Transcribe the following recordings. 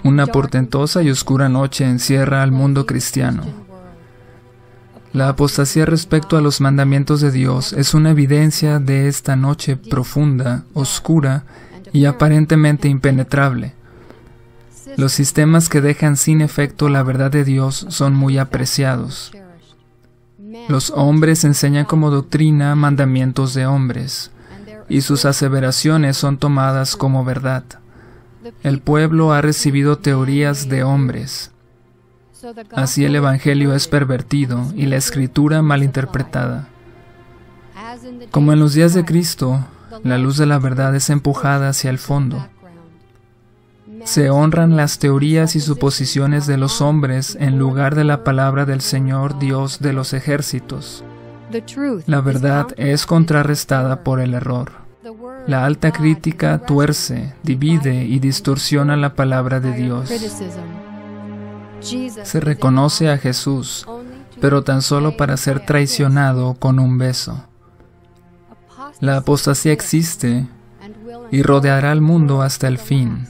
Una portentosa y oscura noche encierra al mundo cristiano. La apostasía respecto a los mandamientos de Dios es una evidencia de esta noche profunda, oscura y aparentemente impenetrable. Los sistemas que dejan sin efecto la verdad de Dios son muy apreciados. Los hombres enseñan como doctrina mandamientos de hombres, y sus aseveraciones son tomadas como verdad. El pueblo ha recibido teorías de hombres. Así el Evangelio es pervertido y la Escritura malinterpretada. Como en los días de Cristo, la luz de la verdad es empujada hacia el fondo. Se honran las teorías y suposiciones de los hombres en lugar de la palabra del Señor Dios de los ejércitos. La verdad es contrarrestada por el error. La alta crítica tuerce, divide y distorsiona la palabra de Dios. Se reconoce a Jesús, pero tan solo para ser traicionado con un beso. La apostasía existe y rodeará al mundo hasta el fin.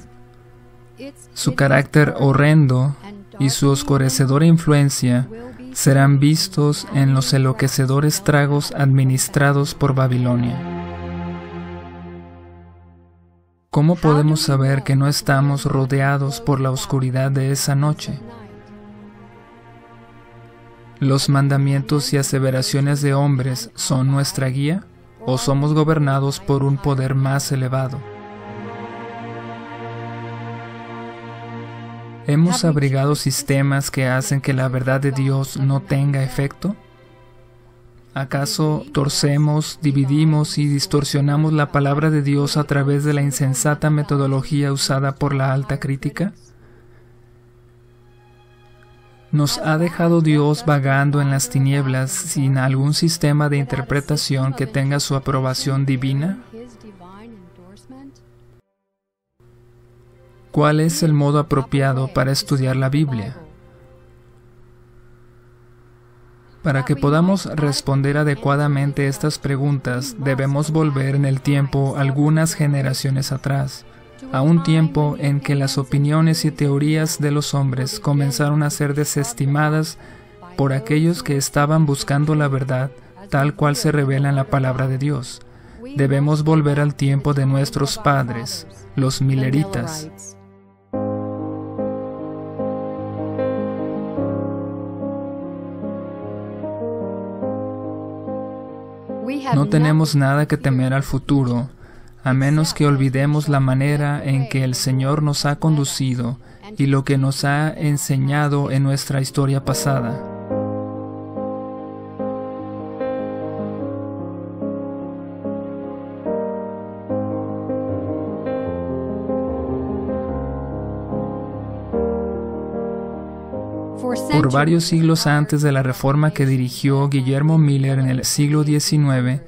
Su carácter horrendo y su oscurecedora influencia serán vistos en los enloquecedores tragos administrados por Babilonia. ¿Cómo podemos saber que no estamos rodeados por la oscuridad de esa noche? ¿Los mandamientos y aseveraciones de hombres son nuestra guía o somos gobernados por un poder más elevado? ¿Hemos abrigado sistemas que hacen que la verdad de Dios no tenga efecto? ¿Acaso torcemos, dividimos y distorsionamos la palabra de Dios a través de la insensata metodología usada por la alta crítica? ¿Nos ha dejado Dios vagando en las tinieblas sin algún sistema de interpretación que tenga su aprobación divina? ¿Cuál es el modo apropiado para estudiar la Biblia? Para que podamos responder adecuadamente estas preguntas, debemos volver en el tiempo algunas generaciones atrás, a un tiempo en que las opiniones y teorías de los hombres comenzaron a ser desestimadas por aquellos que estaban buscando la verdad tal cual se revela en la palabra de Dios. Debemos volver al tiempo de nuestros padres, los mileritas. No tenemos nada que temer al futuro, a menos que olvidemos la manera en que el Señor nos ha conducido y lo que nos ha enseñado en nuestra historia pasada. Por varios siglos antes de la reforma que dirigió Guillermo Miller en el siglo XIX,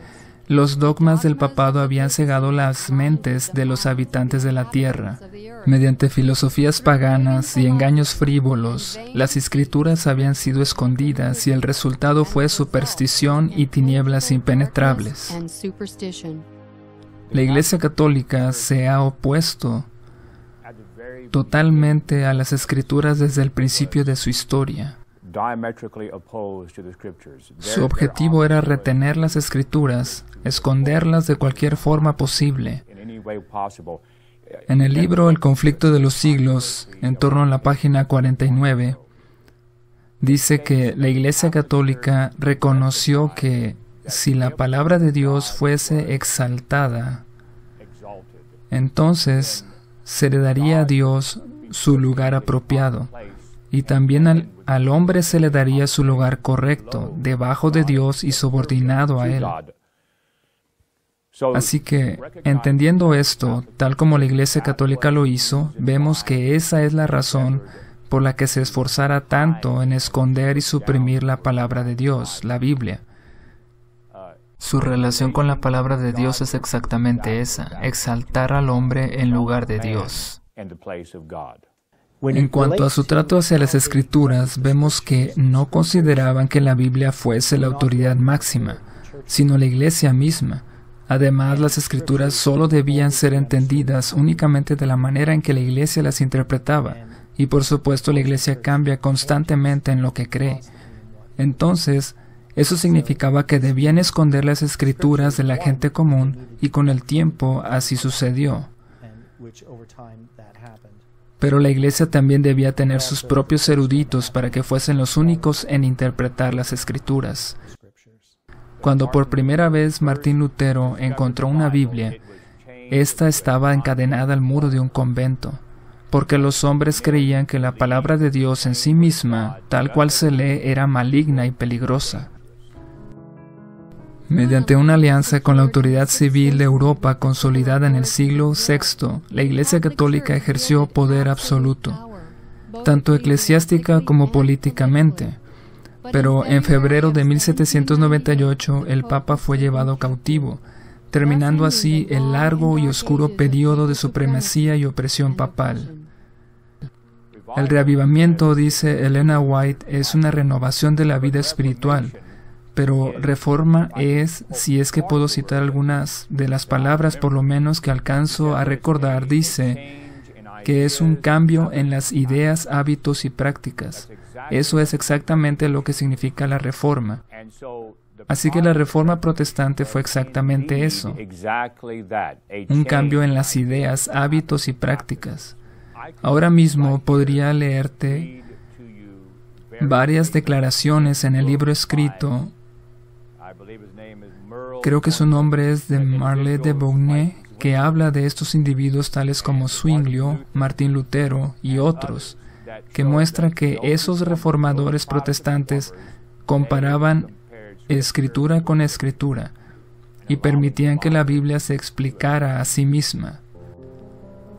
los dogmas del papado habían cegado las mentes de los habitantes de la tierra. Mediante filosofías paganas y engaños frívolos, las escrituras habían sido escondidas y el resultado fue superstición y tinieblas impenetrables. La Iglesia Católica se ha opuesto totalmente a las escrituras desde el principio de su historia. Su objetivo era retener las escrituras, esconderlas de cualquier forma posible. En el libro El conflicto de los siglos, en torno a la página 49, dice que la Iglesia Católica reconoció que si la palabra de Dios fuese exaltada, entonces se le daría a Dios su lugar apropiado, y también al hombre se le daría su lugar correcto, debajo de Dios y subordinado a Él. Así que, entendiendo esto, tal como la Iglesia Católica lo hizo, vemos que esa es la razón por la que se esforzara tanto en esconder y suprimir la palabra de Dios, la Biblia. Su relación con la palabra de Dios es exactamente esa, exaltar al hombre en lugar de Dios. En cuanto a su trato hacia las Escrituras, vemos que no consideraban que la Biblia fuese la autoridad máxima, sino la Iglesia misma. Además, las escrituras solo debían ser entendidas únicamente de la manera en que la Iglesia las interpretaba, y por supuesto la Iglesia cambia constantemente en lo que cree. Entonces, eso significaba que debían esconder las escrituras de la gente común, y con el tiempo así sucedió. Pero la Iglesia también debía tener sus propios eruditos para que fuesen los únicos en interpretar las escrituras. Cuando por primera vez Martín Lutero encontró una Biblia, esta estaba encadenada al muro de un convento, porque los hombres creían que la palabra de Dios en sí misma, tal cual se lee, era maligna y peligrosa. Mediante una alianza con la autoridad civil de Europa consolidada en el siglo VI, la Iglesia Católica ejerció poder absoluto, tanto eclesiástica como políticamente. Pero en febrero de 1798 el Papa fue llevado cautivo, terminando así el largo y oscuro período de supremacía y opresión papal. El reavivamiento, dice Elena White, es una renovación de la vida espiritual, pero reforma es, si es que puedo citar algunas de las palabras por lo menos que alcanzo a recordar, dice que es un cambio en las ideas, hábitos y prácticas. Eso es exactamente lo que significa la reforma. Así que la reforma protestante fue exactamente eso, un cambio en las ideas, hábitos y prácticas. Ahora mismo podría leerte varias declaraciones en el libro escrito, creo que su nombre es de Merle de Bougne, que habla de estos individuos tales como Zwinglio, Martín Lutero y otros, que muestra que esos reformadores protestantes comparaban escritura con escritura y permitían que la Biblia se explicara a sí misma.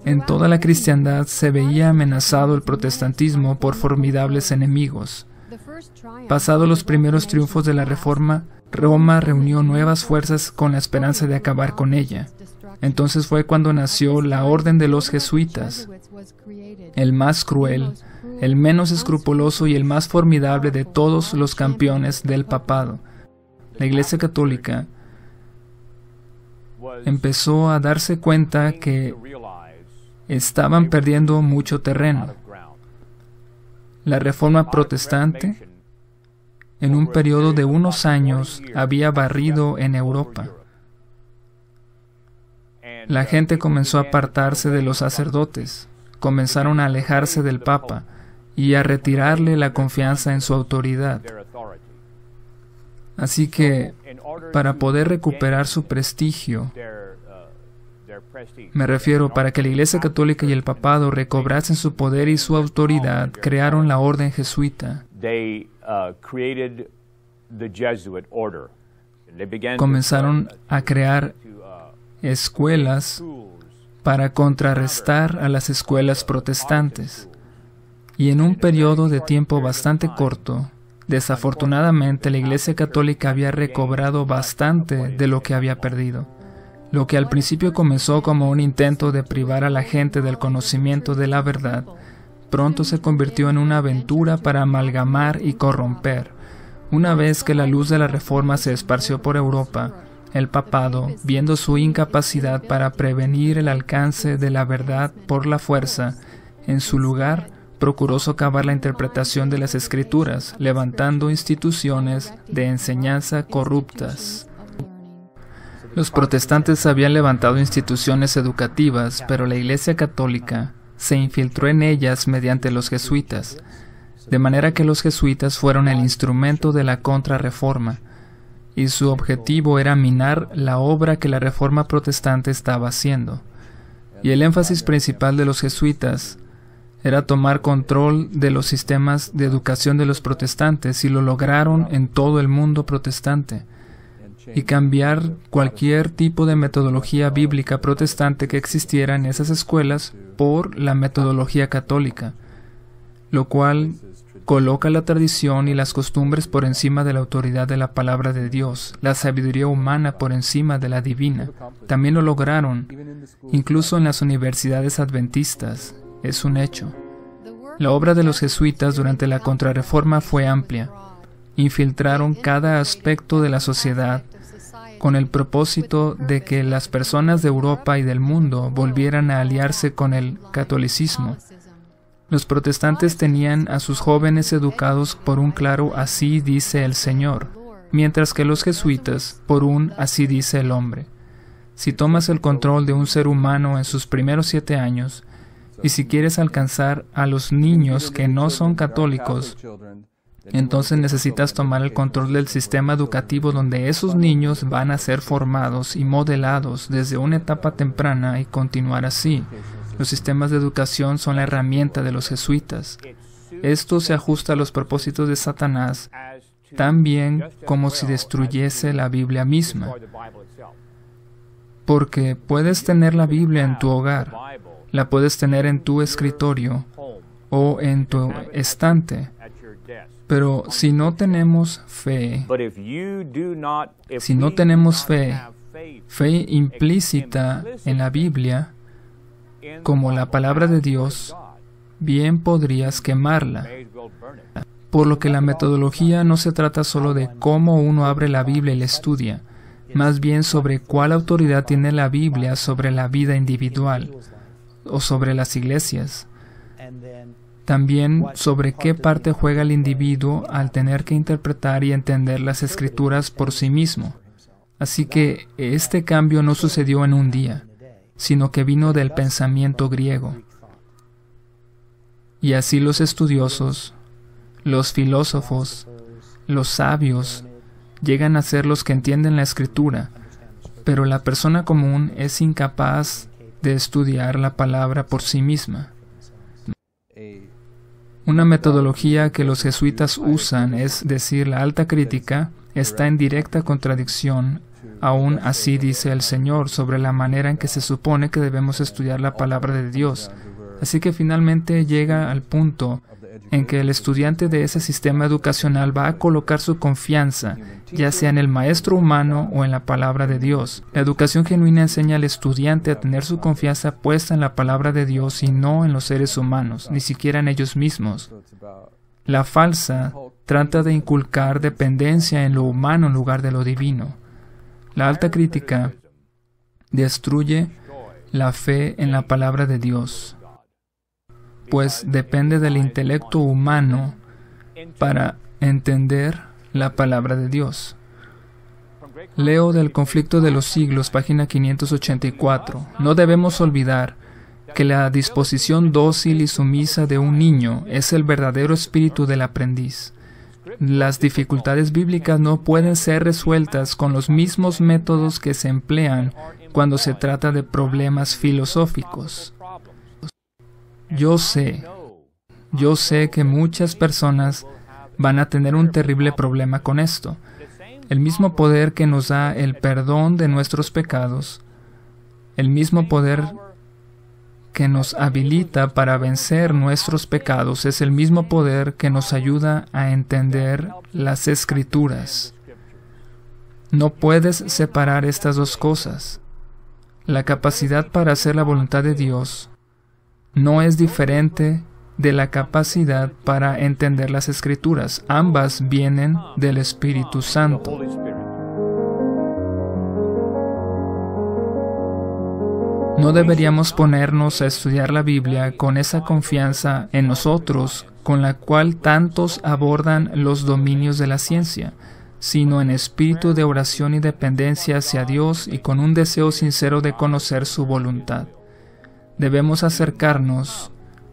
En toda la cristiandad se veía amenazado el protestantismo por formidables enemigos. Pasados los primeros triunfos de la Reforma, Roma reunió nuevas fuerzas con la esperanza de acabar con ella. Entonces fue cuando nació la Orden de los Jesuitas, el más cruel, el menos escrupuloso y el más formidable de todos los campeones del papado. La Iglesia Católica empezó a darse cuenta que estaban perdiendo mucho terreno. La Reforma Protestante, en un periodo de unos años, había barrido en Europa. La gente comenzó a apartarse de los sacerdotes, comenzaron a alejarse del Papa y a retirarle la confianza en su autoridad. Así que, para poder recuperar su prestigio, me refiero, para que la Iglesia Católica y el Papado recobrasen su poder y su autoridad, crearon la Orden Jesuita. Comenzaron a crear escuelas para contrarrestar a las escuelas protestantes. Y en un periodo de tiempo bastante corto, desafortunadamente la Iglesia Católica había recobrado bastante de lo que había perdido. Lo que al principio comenzó como un intento de privar a la gente del conocimiento de la verdad, pronto se convirtió en una aventura para amalgamar y corromper. Una vez que la luz de la Reforma se esparció por Europa, el papado, viendo su incapacidad para prevenir el alcance de la verdad por la fuerza, en su lugar, procuró socavar la interpretación de las Escrituras, levantando instituciones de enseñanza corruptas. Los protestantes habían levantado instituciones educativas, pero la Iglesia Católica se infiltró en ellas mediante los jesuitas, de manera que los jesuitas fueron el instrumento de la contrarreforma, y su objetivo era minar la obra que la Reforma Protestante estaba haciendo. Y el énfasis principal de los jesuitas era tomar control de los sistemas de educación de los protestantes, y lo lograron en todo el mundo protestante, y cambiar cualquier tipo de metodología bíblica protestante que existiera en esas escuelas por la metodología católica, lo cual coloca la tradición y las costumbres por encima de la autoridad de la palabra de Dios, la sabiduría humana por encima de la divina. También lo lograron, incluso en las universidades adventistas. Es un hecho. La obra de los jesuitas durante la Contrarreforma fue amplia. Infiltraron cada aspecto de la sociedad, con el propósito de que las personas de Europa y del mundo volvieran a aliarse con el catolicismo. Los protestantes tenían a sus jóvenes educados por un claro "así dice el Señor", mientras que los jesuitas por un "así dice el hombre". Si tomas el control de un ser humano en sus primeros 7 años, y si quieres alcanzar a los niños que no son católicos, entonces necesitas tomar el control del sistema educativo donde esos niños van a ser formados y modelados desde una etapa temprana y continuar así. Los sistemas de educación son la herramienta de los jesuitas. Esto se ajusta a los propósitos de Satanás, tan bien como si destruyese la Biblia misma. Porque puedes tener la Biblia en tu hogar, la puedes tener en tu escritorio o en tu estante. Pero si no tenemos fe, fe implícita en la Biblia, como la palabra de Dios, bien podrías quemarla. Por lo que la metodología no se trata solo de cómo uno abre la Biblia y la estudia, más bien sobre cuál autoridad tiene la Biblia sobre la vida individual o sobre las iglesias. También sobre qué parte juega el individuo al tener que interpretar y entender las Escrituras por sí mismo. Así que este cambio no sucedió en un día, sino que vino del pensamiento griego. Y así los estudiosos, los filósofos, los sabios, llegan a ser los que entienden la Escritura, pero la persona común es incapaz de estudiar la palabra por sí misma. Una metodología que los jesuitas usan, es decir, la alta crítica, está en directa contradicción, aún así dice el Señor, sobre la manera en que se supone que debemos estudiar la palabra de Dios. Así que finalmente llega al punto en que el estudiante de ese sistema educacional va a colocar su confianza, ya sea en el maestro humano o en la palabra de Dios. La educación genuina enseña al estudiante a tener su confianza puesta en la palabra de Dios y no en los seres humanos, ni siquiera en ellos mismos. La falsa trata de inculcar dependencia en lo humano en lugar de lo divino. La alta crítica destruye la fe en la palabra de Dios, pues depende del intelecto humano para entender la palabra de Dios. Leo del Conflicto de los Siglos, página 584. No debemos olvidar que la disposición dócil y sumisa de un niño es el verdadero espíritu del aprendiz. Las dificultades bíblicas no pueden ser resueltas con los mismos métodos que se emplean cuando se trata de problemas filosóficos. Yo sé que muchas personas van a tener un terrible problema con esto. El mismo poder que nos da el perdón de nuestros pecados, el mismo poder que nos habilita para vencer nuestros pecados, es el mismo poder que nos ayuda a entender las Escrituras. No puedes separar estas dos cosas. La capacidad para hacer la voluntad de Dios no es diferente de la capacidad para entender las Escrituras. Ambas vienen del Espíritu Santo. No deberíamos ponernos a estudiar la Biblia con esa confianza en nosotros con la cual tantos abordan los dominios de la ciencia, sino en espíritu de oración y dependencia hacia Dios y con un deseo sincero de conocer su voluntad. Debemos acercarnos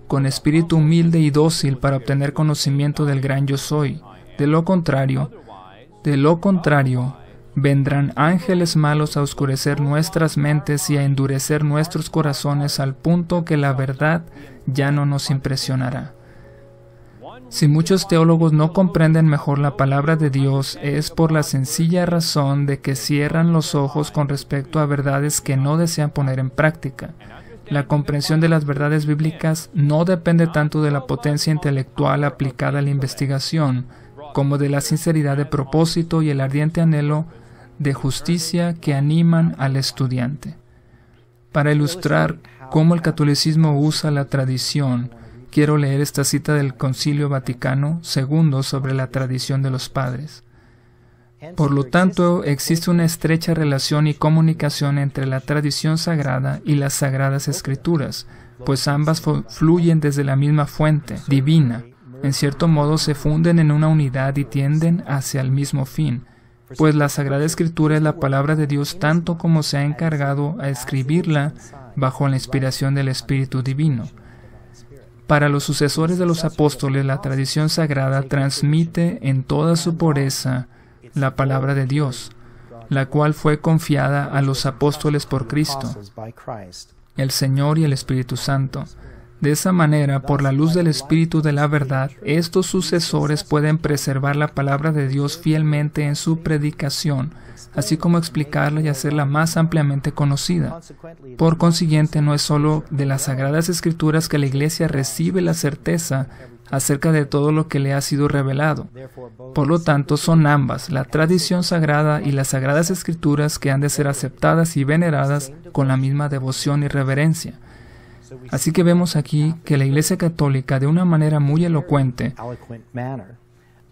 con espíritu humilde y dócil para obtener conocimiento del gran Yo Soy. De lo contrario, vendrán ángeles malos a oscurecer nuestras mentes y a endurecer nuestros corazones al punto que la verdad ya no nos impresionará. Si muchos teólogos no comprenden mejor la palabra de Dios, es por la sencilla razón de que cierran los ojos con respecto a verdades que no desean poner en práctica. La comprensión de las verdades bíblicas no depende tanto de la potencia intelectual aplicada a la investigación, como de la sinceridad de propósito y el ardiente anhelo de justicia que animan al estudiante. Para ilustrar cómo el catolicismo usa la tradición, quiero leer esta cita del Concilio Vaticano II sobre la tradición de los padres. Por lo tanto, existe una estrecha relación y comunicación entre la tradición sagrada y las Sagradas Escrituras, pues ambas fluyen desde la misma fuente, divina. En cierto modo se funden en una unidad y tienden hacia el mismo fin, pues la Sagrada Escritura es la palabra de Dios tanto como se ha encargado a escribirla bajo la inspiración del Espíritu Divino. Para los sucesores de los apóstoles, la tradición sagrada transmite en toda su pureza la palabra de Dios, la cual fue confiada a los apóstoles por Cristo, el Señor y el Espíritu Santo. De esa manera, por la luz del Espíritu de la verdad, estos sucesores pueden preservar la palabra de Dios fielmente en su predicación, así como explicarla y hacerla más ampliamente conocida. Por consiguiente, no es solo de las Sagradas Escrituras que la Iglesia recibe la certeza acerca de todo lo que le ha sido revelado. Por lo tanto, son ambas, la tradición sagrada y las Sagradas Escrituras, que han de ser aceptadas y veneradas con la misma devoción y reverencia. Así que vemos aquí que la Iglesia Católica, de una manera muy elocuente,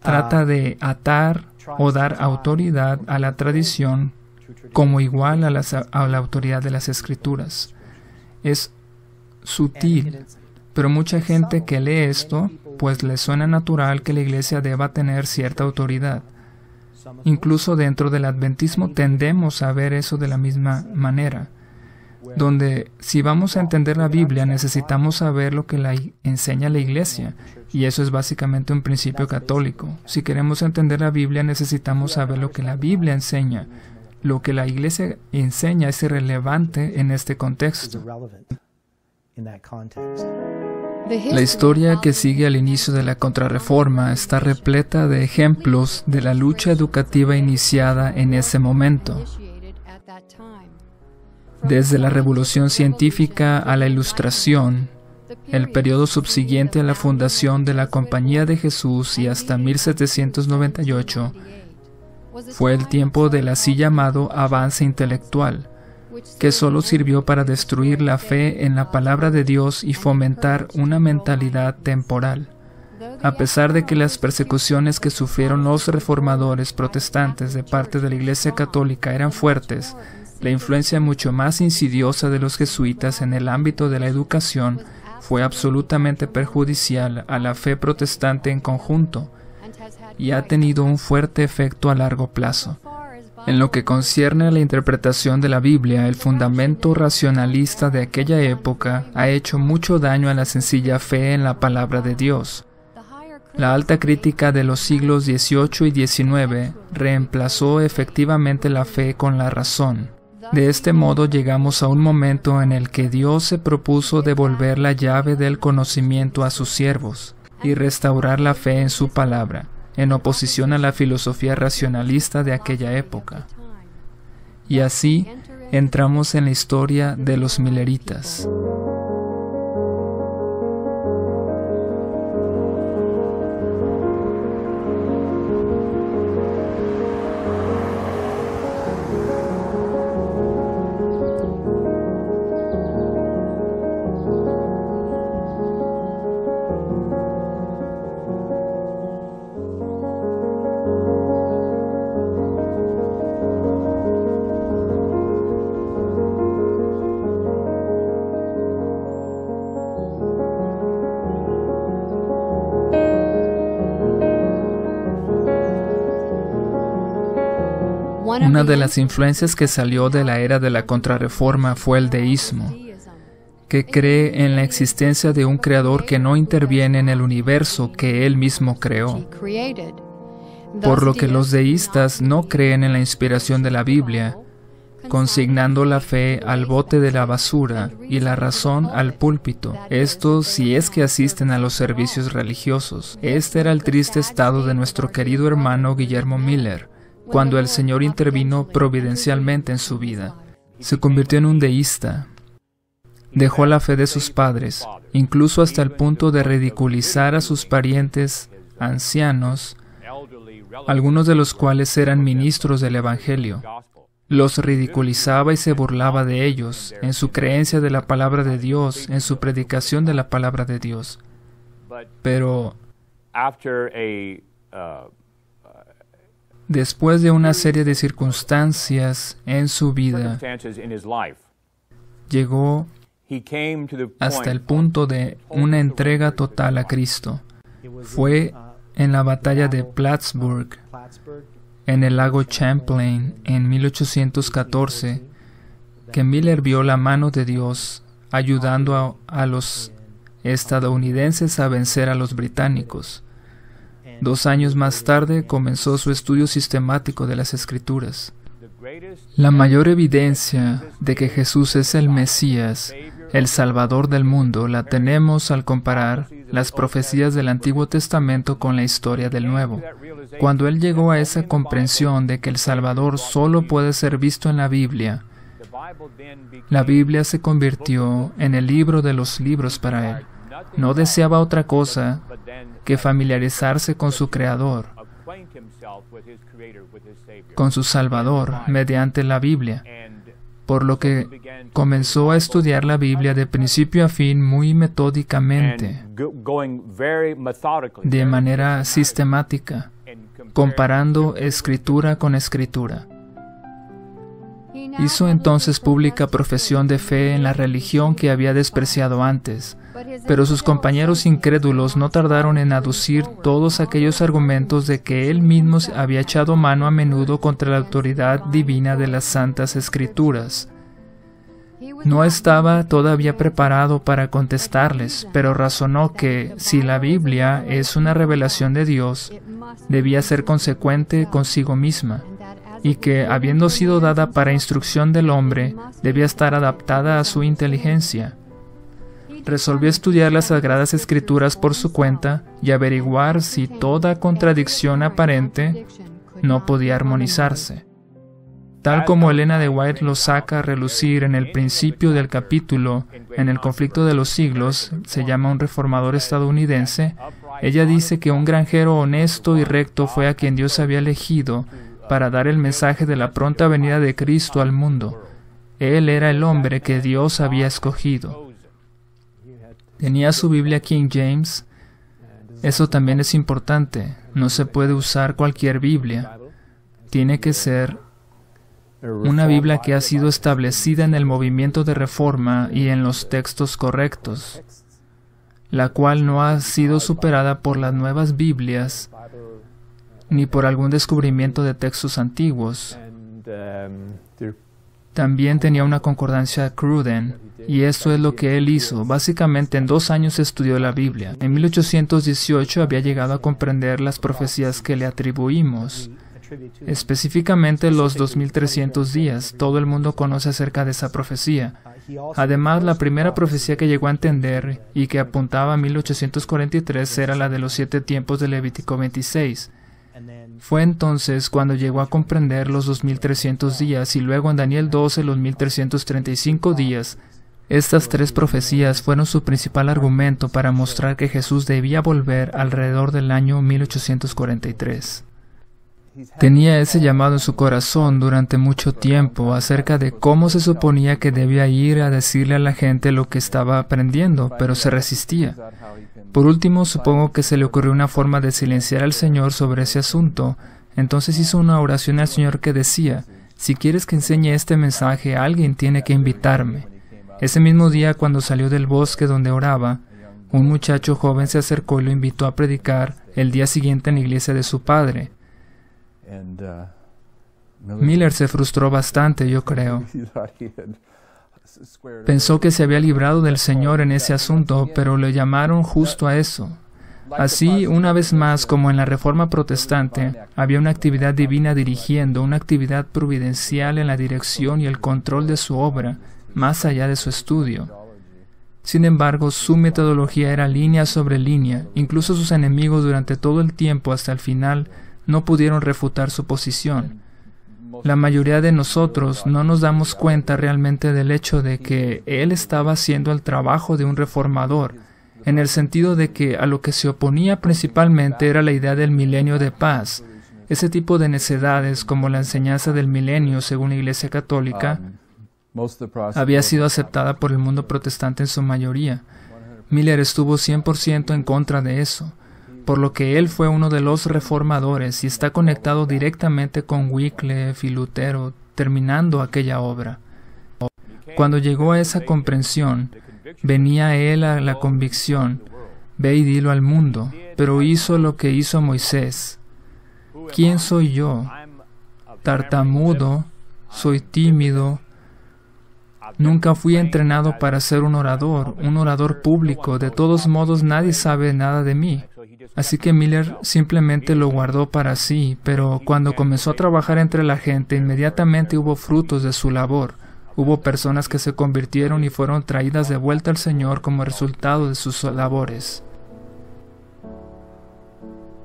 trata de atar o dar autoridad a la tradición como igual a la autoridad de las Escrituras. Es sutil, pero mucha gente que lee esto, pues le suena natural que la Iglesia deba tener cierta autoridad. Incluso dentro del adventismo tendemos a ver eso de la misma manera, donde si vamos a entender la Biblia necesitamos saber lo que enseña la Iglesia, y eso es básicamente un principio católico. Si queremos entender la Biblia necesitamos saber lo que la Biblia enseña. Lo que la Iglesia enseña es irrelevante en este contexto. La historia que sigue al inicio de la Contrarreforma está repleta de ejemplos de la lucha educativa iniciada en ese momento. Desde la Revolución Científica a la Ilustración, el periodo subsiguiente a la fundación de la Compañía de Jesús y hasta 1798, fue el tiempo del así llamado avance intelectual, que solo sirvió para destruir la fe en la palabra de Dios y fomentar una mentalidad temporal. A pesar de que las persecuciones que sufrieron los reformadores protestantes de parte de la Iglesia Católica eran fuertes, la influencia mucho más insidiosa de los jesuitas en el ámbito de la educación fue absolutamente perjudicial a la fe protestante en conjunto y ha tenido un fuerte efecto a largo plazo. En lo que concierne a la interpretación de la Biblia, el fundamento racionalista de aquella época ha hecho mucho daño a la sencilla fe en la palabra de Dios. La alta crítica de los siglos XVIII y XIX reemplazó efectivamente la fe con la razón. De este modo llegamos a un momento en el que Dios se propuso devolver la llave del conocimiento a sus siervos y restaurar la fe en su palabra, en oposición a la filosofía racionalista de aquella época. Y así entramos en la historia de los Milleritas. Una de las influencias que salió de la era de la Contrarreforma fue el deísmo, que cree en la existencia de un creador que no interviene en el universo que él mismo creó. Por lo que los deístas no creen en la inspiración de la Biblia, consignando la fe al bote de la basura y la razón al púlpito. Esto si es que asisten a los servicios religiosos. Este era el triste estado de nuestro querido hermano Guillermo Miller, cuando el Señor intervino providencialmente en su vida. Se convirtió en un deísta. Dejó la fe de sus padres, incluso hasta el punto de ridiculizar a sus parientes ancianos, algunos de los cuales eran ministros del Evangelio. Los ridiculizaba y se burlaba de ellos, en su creencia de la palabra de Dios, en su predicación de la palabra de Dios. Pero Después de una serie de circunstancias en su vida, llegó hasta el punto de una entrega total a Cristo. Fue en la batalla de Plattsburgh, en el lago Champlain, en 1814, que Miller vio la mano de Dios ayudando a los estadounidenses a vencer a los británicos. 2 años más tarde comenzó su estudio sistemático de las Escrituras. La mayor evidencia de que Jesús es el Mesías, el Salvador del mundo, la tenemos al comparar las profecías del Antiguo Testamento con la historia del Nuevo. Cuando él llegó a esa comprensión de que el Salvador solo puede ser visto en la Biblia se convirtió en el libro de los libros para él. No deseaba otra cosa que familiarizarse con su Creador, con su Salvador, mediante la Biblia, por lo que comenzó a estudiar la Biblia de principio a fin muy metódicamente, de manera sistemática, comparando escritura con escritura. Hizo entonces pública profesión de fe en la religión que había despreciado antes, pero sus compañeros incrédulos no tardaron en aducir todos aquellos argumentos de que él mismo había echado mano a menudo contra la autoridad divina de las Santas Escrituras. No estaba todavía preparado para contestarles, pero razonó que, si la Biblia es una revelación de Dios, debía ser consecuente consigo misma, y que, habiendo sido dada para instrucción del hombre, debía estar adaptada a su inteligencia. Resolvió estudiar las Sagradas Escrituras por su cuenta y averiguar si toda contradicción aparente no podía armonizarse. Tal como Elena de White lo saca a relucir en el principio del capítulo, en el conflicto de los siglos, se llama un reformador estadounidense, ella dice que un granjero honesto y recto fue a quien Dios había elegido para dar el mensaje de la pronta venida de Cristo al mundo. Él era el hombre que Dios había escogido. Tenía su Biblia King James. Eso también es importante. No se puede usar cualquier Biblia. Tiene que ser una Biblia que ha sido establecida en el movimiento de reforma y en los textos correctos, la cual no ha sido superada por las nuevas Biblias ni por algún descubrimiento de textos antiguos. También tenía una concordancia Cruden, y esto es lo que él hizo. Básicamente en 2 años estudió la Biblia. En 1818 había llegado a comprender las profecías que le atribuimos, específicamente los 2300 días. Todo el mundo conoce acerca de esa profecía. Además, la primera profecía que llegó a entender y que apuntaba a 1843 era la de los 7 tiempos de Levítico 26. Fue entonces cuando llegó a comprender los 2300 días y luego en Daniel 12 los 1335 días. Estas 3 profecías fueron su principal argumento para mostrar que Jesús debía volver alrededor del año 1843. Tenía ese llamado en su corazón durante mucho tiempo acerca de cómo se suponía que debía ir a decirle a la gente lo que estaba aprendiendo, pero se resistía. Por último, supongo que se le ocurrió una forma de silenciar al Señor sobre ese asunto. Entonces hizo una oración al Señor que decía: si quieres que enseñe este mensaje, alguien tiene que invitarme. Ese mismo día, cuando salió del bosque donde oraba, un muchacho joven se acercó y lo invitó a predicar el día siguiente en la iglesia de su padre. Miller se frustró bastante, yo creo. Pensó que se había librado del Señor en ese asunto, pero le llamaron justo a eso. Así, una vez más, como en la Reforma Protestante, había una actividad divina dirigiendo, una actividad providencial en la dirección y el control de su obra, más allá de su estudio. Sin embargo, su metodología era línea sobre línea. Incluso sus enemigos durante todo el tiempo hasta el final no pudieron refutar su posición. La mayoría de nosotros no nos damos cuenta realmente del hecho de que él estaba haciendo el trabajo de un reformador, en el sentido de que a lo que se oponía principalmente era la idea del milenio de paz. Ese tipo de necedades, como la enseñanza del milenio según la Iglesia Católica, había sido aceptada por el mundo protestante en su mayoría. Miller estuvo 100% en contra de eso. por lo que él fue uno de los reformadores y está conectado directamente con Wycliffe y Lutero, terminando aquella obra. Cuando llegó a esa comprensión, venía a él a la convicción: ve y dilo al mundo, pero hizo lo que hizo Moisés. ¿Quién soy yo? Tartamudo, soy tímido. Nunca fui entrenado para ser un orador público. De todos modos, nadie sabe nada de mí. Así que Miller simplemente lo guardó para sí, pero cuando comenzó a trabajar entre la gente, inmediatamente hubo frutos de su labor. Hubo personas que se convirtieron y fueron traídas de vuelta al Señor como resultado de sus labores.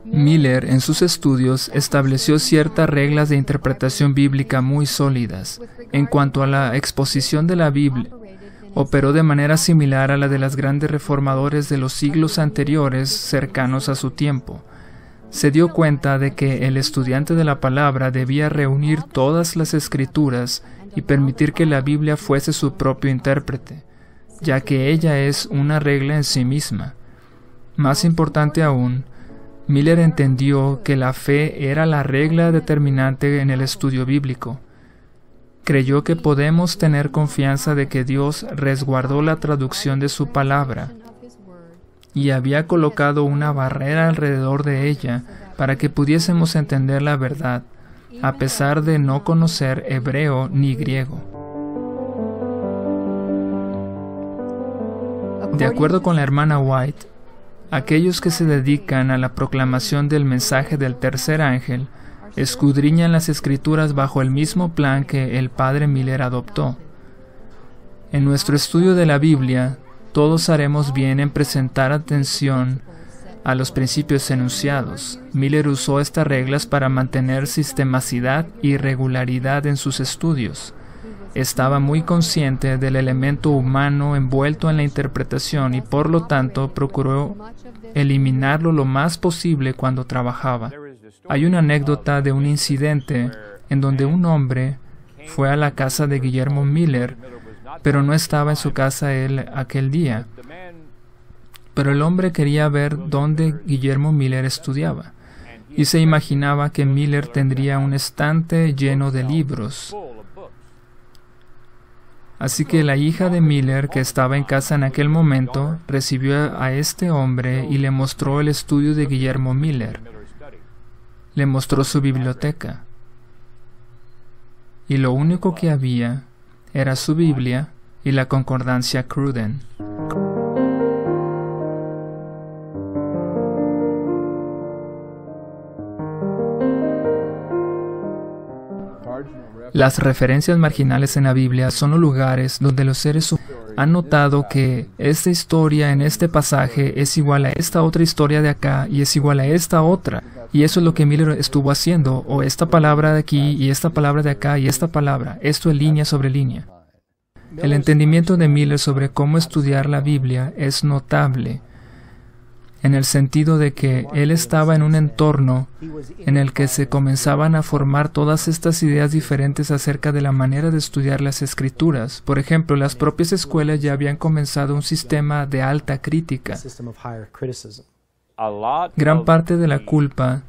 Miller, en sus estudios, estableció ciertas reglas de interpretación bíblica muy sólidas. En cuanto a la exposición de la Biblia, operó de manera similar a la de los grandes reformadores de los siglos anteriores cercanos a su tiempo. Se dio cuenta de que el estudiante de la palabra debía reunir todas las escrituras y permitir que la Biblia fuese su propio intérprete, ya que ella es una regla en sí misma. Más importante aún, Miller entendió que la fe era la regla determinante en el estudio bíblico. Creyó que podemos tener confianza de que Dios resguardó la traducción de su palabra y había colocado una barrera alrededor de ella para que pudiésemos entender la verdad, a pesar de no conocer hebreo ni griego. De acuerdo con la hermana White, aquellos que se dedican a la proclamación del mensaje del tercer ángel escudriñan las escrituras bajo el mismo plan que el padre Miller adoptó. En nuestro estudio de la Biblia, todos haremos bien en presentar atención a los principios enunciados. Miller usó estas reglas para mantener sistematicidad y regularidad en sus estudios. Estaba muy consciente del elemento humano envuelto en la interpretación y por lo tanto procuró eliminarlo lo más posible cuando trabajaba. Hay una anécdota de un incidente en donde un hombre fue a la casa de Guillermo Miller, pero no estaba en su casa él aquel día. Pero el hombre quería ver dónde Guillermo Miller estudiaba y se imaginaba que Miller tendría un estante lleno de libros. Así que la hija de Miller, que estaba en casa en aquel momento, recibió a este hombre y le mostró el estudio de Guillermo Miller. Le mostró su biblioteca. Y lo único que había era su Biblia y la concordancia Cruden. Las referencias marginales en la Biblia son los lugares donde los seres humanos han notado que esta historia en este pasaje es igual a esta otra historia de acá y es igual a esta otra. Y eso es lo que Miller estuvo haciendo, o esta palabra de aquí y esta palabra de acá y esta palabra, esto es línea sobre línea. El entendimiento de Miller sobre cómo estudiar la Biblia es notable, en el sentido de que él estaba en un entorno en el que se comenzaban a formar todas estas ideas diferentes acerca de la manera de estudiar las Escrituras. Por ejemplo, las propias escuelas ya habían comenzado un sistema de alta crítica. Gran parte de la culpa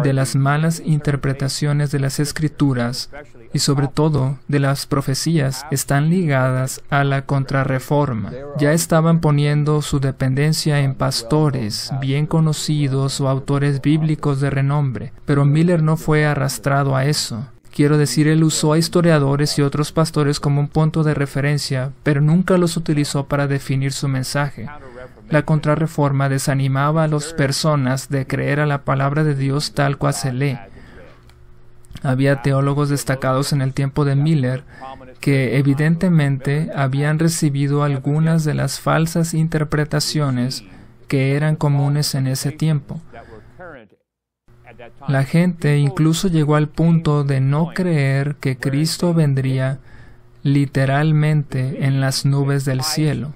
de las malas interpretaciones de las Escrituras y sobre todo de las profecías están ligadas a la contrarreforma. Ya estaban poniendo su dependencia en pastores bien conocidos o autores bíblicos de renombre, pero Miller no fue arrastrado a eso. Quiero decir, él usó a historiadores y otros pastores como un punto de referencia, pero nunca los utilizó para definir su mensaje. La contrarreforma desanimaba a las personas de creer a la palabra de Dios tal cual se lee. Había teólogos destacados en el tiempo de Miller que evidentemente habían recibido algunas de las falsas interpretaciones que eran comunes en ese tiempo. La gente incluso llegó al punto de no creer que Cristo vendría literalmente en las nubes del cielo.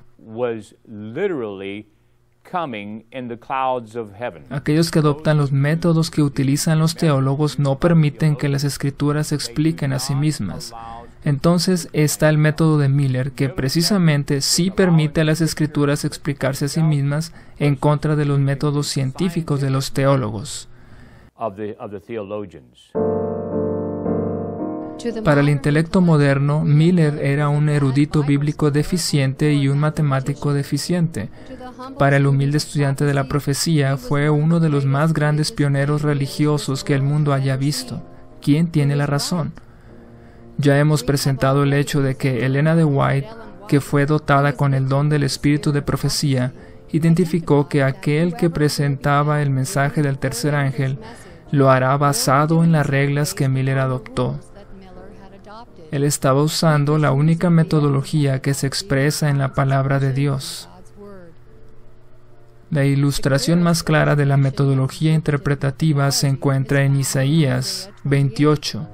Aquellos que adoptan los métodos que utilizan los teólogos no permiten que las Escrituras se expliquen a sí mismas. Entonces está el método de Miller, que precisamente sí permite a las escrituras explicarse a sí mismas en contra de los métodos científicos de los teólogos. Para el intelecto moderno, Miller era un erudito bíblico deficiente y un matemático deficiente. Para el humilde estudiante de la profecía, fue uno de los más grandes pioneros religiosos que el mundo haya visto. ¿Quién tiene la razón? Ya hemos presentado el hecho de que Elena de White, que fue dotada con el don del espíritu de profecía, identificó que aquel que presentaba el mensaje del tercer ángel lo hará basado en las reglas que Miller adoptó. Él estaba usando la única metodología que se expresa en la palabra de Dios. La ilustración más clara de la metodología interpretativa se encuentra en Isaías 28.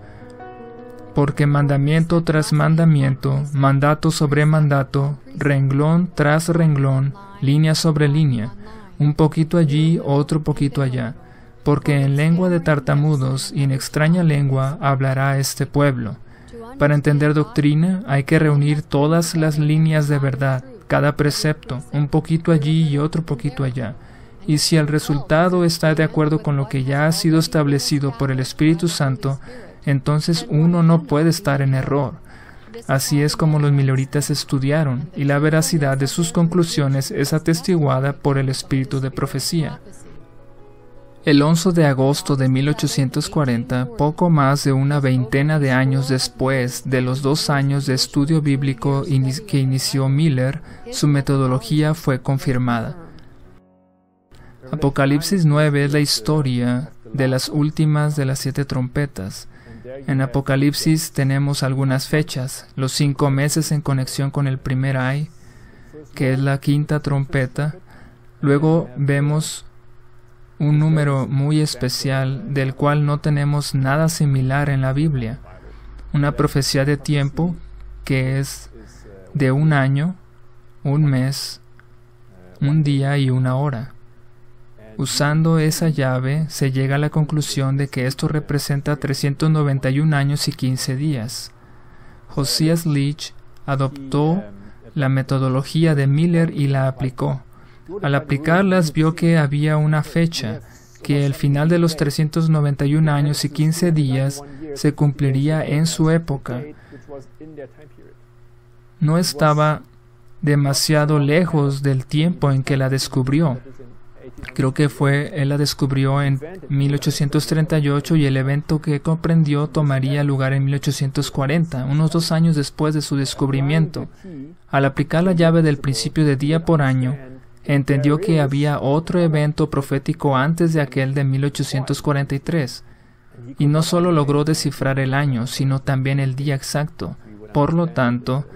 Porque mandamiento tras mandamiento, mandato sobre mandato, renglón tras renglón, línea sobre línea, un poquito allí, otro poquito allá, porque en lengua de tartamudos y en extraña lengua hablará este pueblo. Para entender doctrina hay que reunir todas las líneas de verdad, cada precepto, un poquito allí y otro poquito allá. Y si el resultado está de acuerdo con lo que ya ha sido establecido por el Espíritu Santo, entonces uno no puede estar en error. Así es como los milleritas estudiaron, y la veracidad de sus conclusiones es atestiguada por el espíritu de profecía. El 11 de agosto de 1840, poco más de una veintena de años después de los 2 años de estudio bíblico que inició Miller, su metodología fue confirmada. Apocalipsis 9 es la historia de las últimas de las 7 trompetas. En Apocalipsis tenemos algunas fechas, los 5 meses en conexión con el primer ay, que es la 5ª trompeta. Luego vemos un número muy especial del cual no tenemos nada similar en la Biblia. Una profecía de tiempo que es de 1 año, 1 mes, 1 día y 1 hora. Usando esa llave, se llega a la conclusión de que esto representa 391 años y 15 días. Josias Leach adoptó la metodología de Miller y la aplicó. Al aplicarlas, vio que había una fecha, que el final de los 391 años y 15 días se cumpliría en su época. No estaba demasiado lejos del tiempo en que la descubrió. Creo que él la descubrió en 1838 y el evento que comprendió tomaría lugar en 1840, unos 2 años después de su descubrimiento. Al aplicar la llave del principio de día por año, entendió que había otro evento profético antes de aquel de 1843, y no solo logró descifrar el año, sino también el día exacto. Por lo tanto,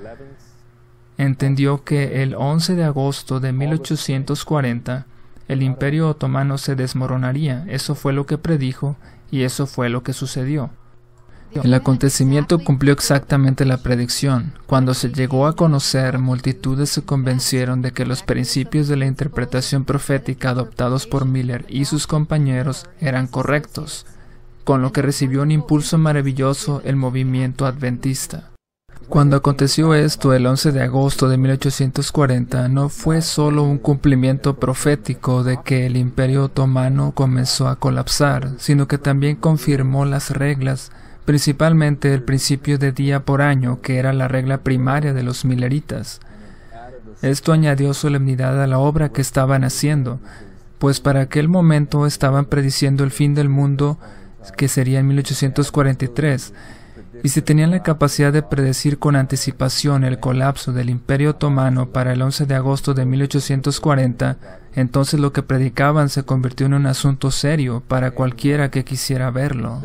entendió que el 11 de agosto de 1840, el Imperio Otomano se desmoronaría. Eso fue lo que predijo, y eso fue lo que sucedió. El acontecimiento cumplió exactamente la predicción. Cuando se llegó a conocer, multitudes se convencieron de que los principios de la interpretación profética adoptados por Miller y sus compañeros eran correctos, con lo que recibió un impulso maravilloso el movimiento adventista. Cuando aconteció esto el 11 de agosto de 1840, no fue solo un cumplimiento profético de que el Imperio Otomano comenzó a colapsar, sino que también confirmó las reglas, principalmente el principio de día por año, que era la regla primaria de los milleritas. Esto añadió solemnidad a la obra que estaban haciendo, pues para aquel momento estaban prediciendo el fin del mundo, que sería en 1843, y si tenían la capacidad de predecir con anticipación el colapso del Imperio Otomano para el 11 de agosto de 1840, entonces lo que predicaban se convirtió en un asunto serio para cualquiera que quisiera verlo.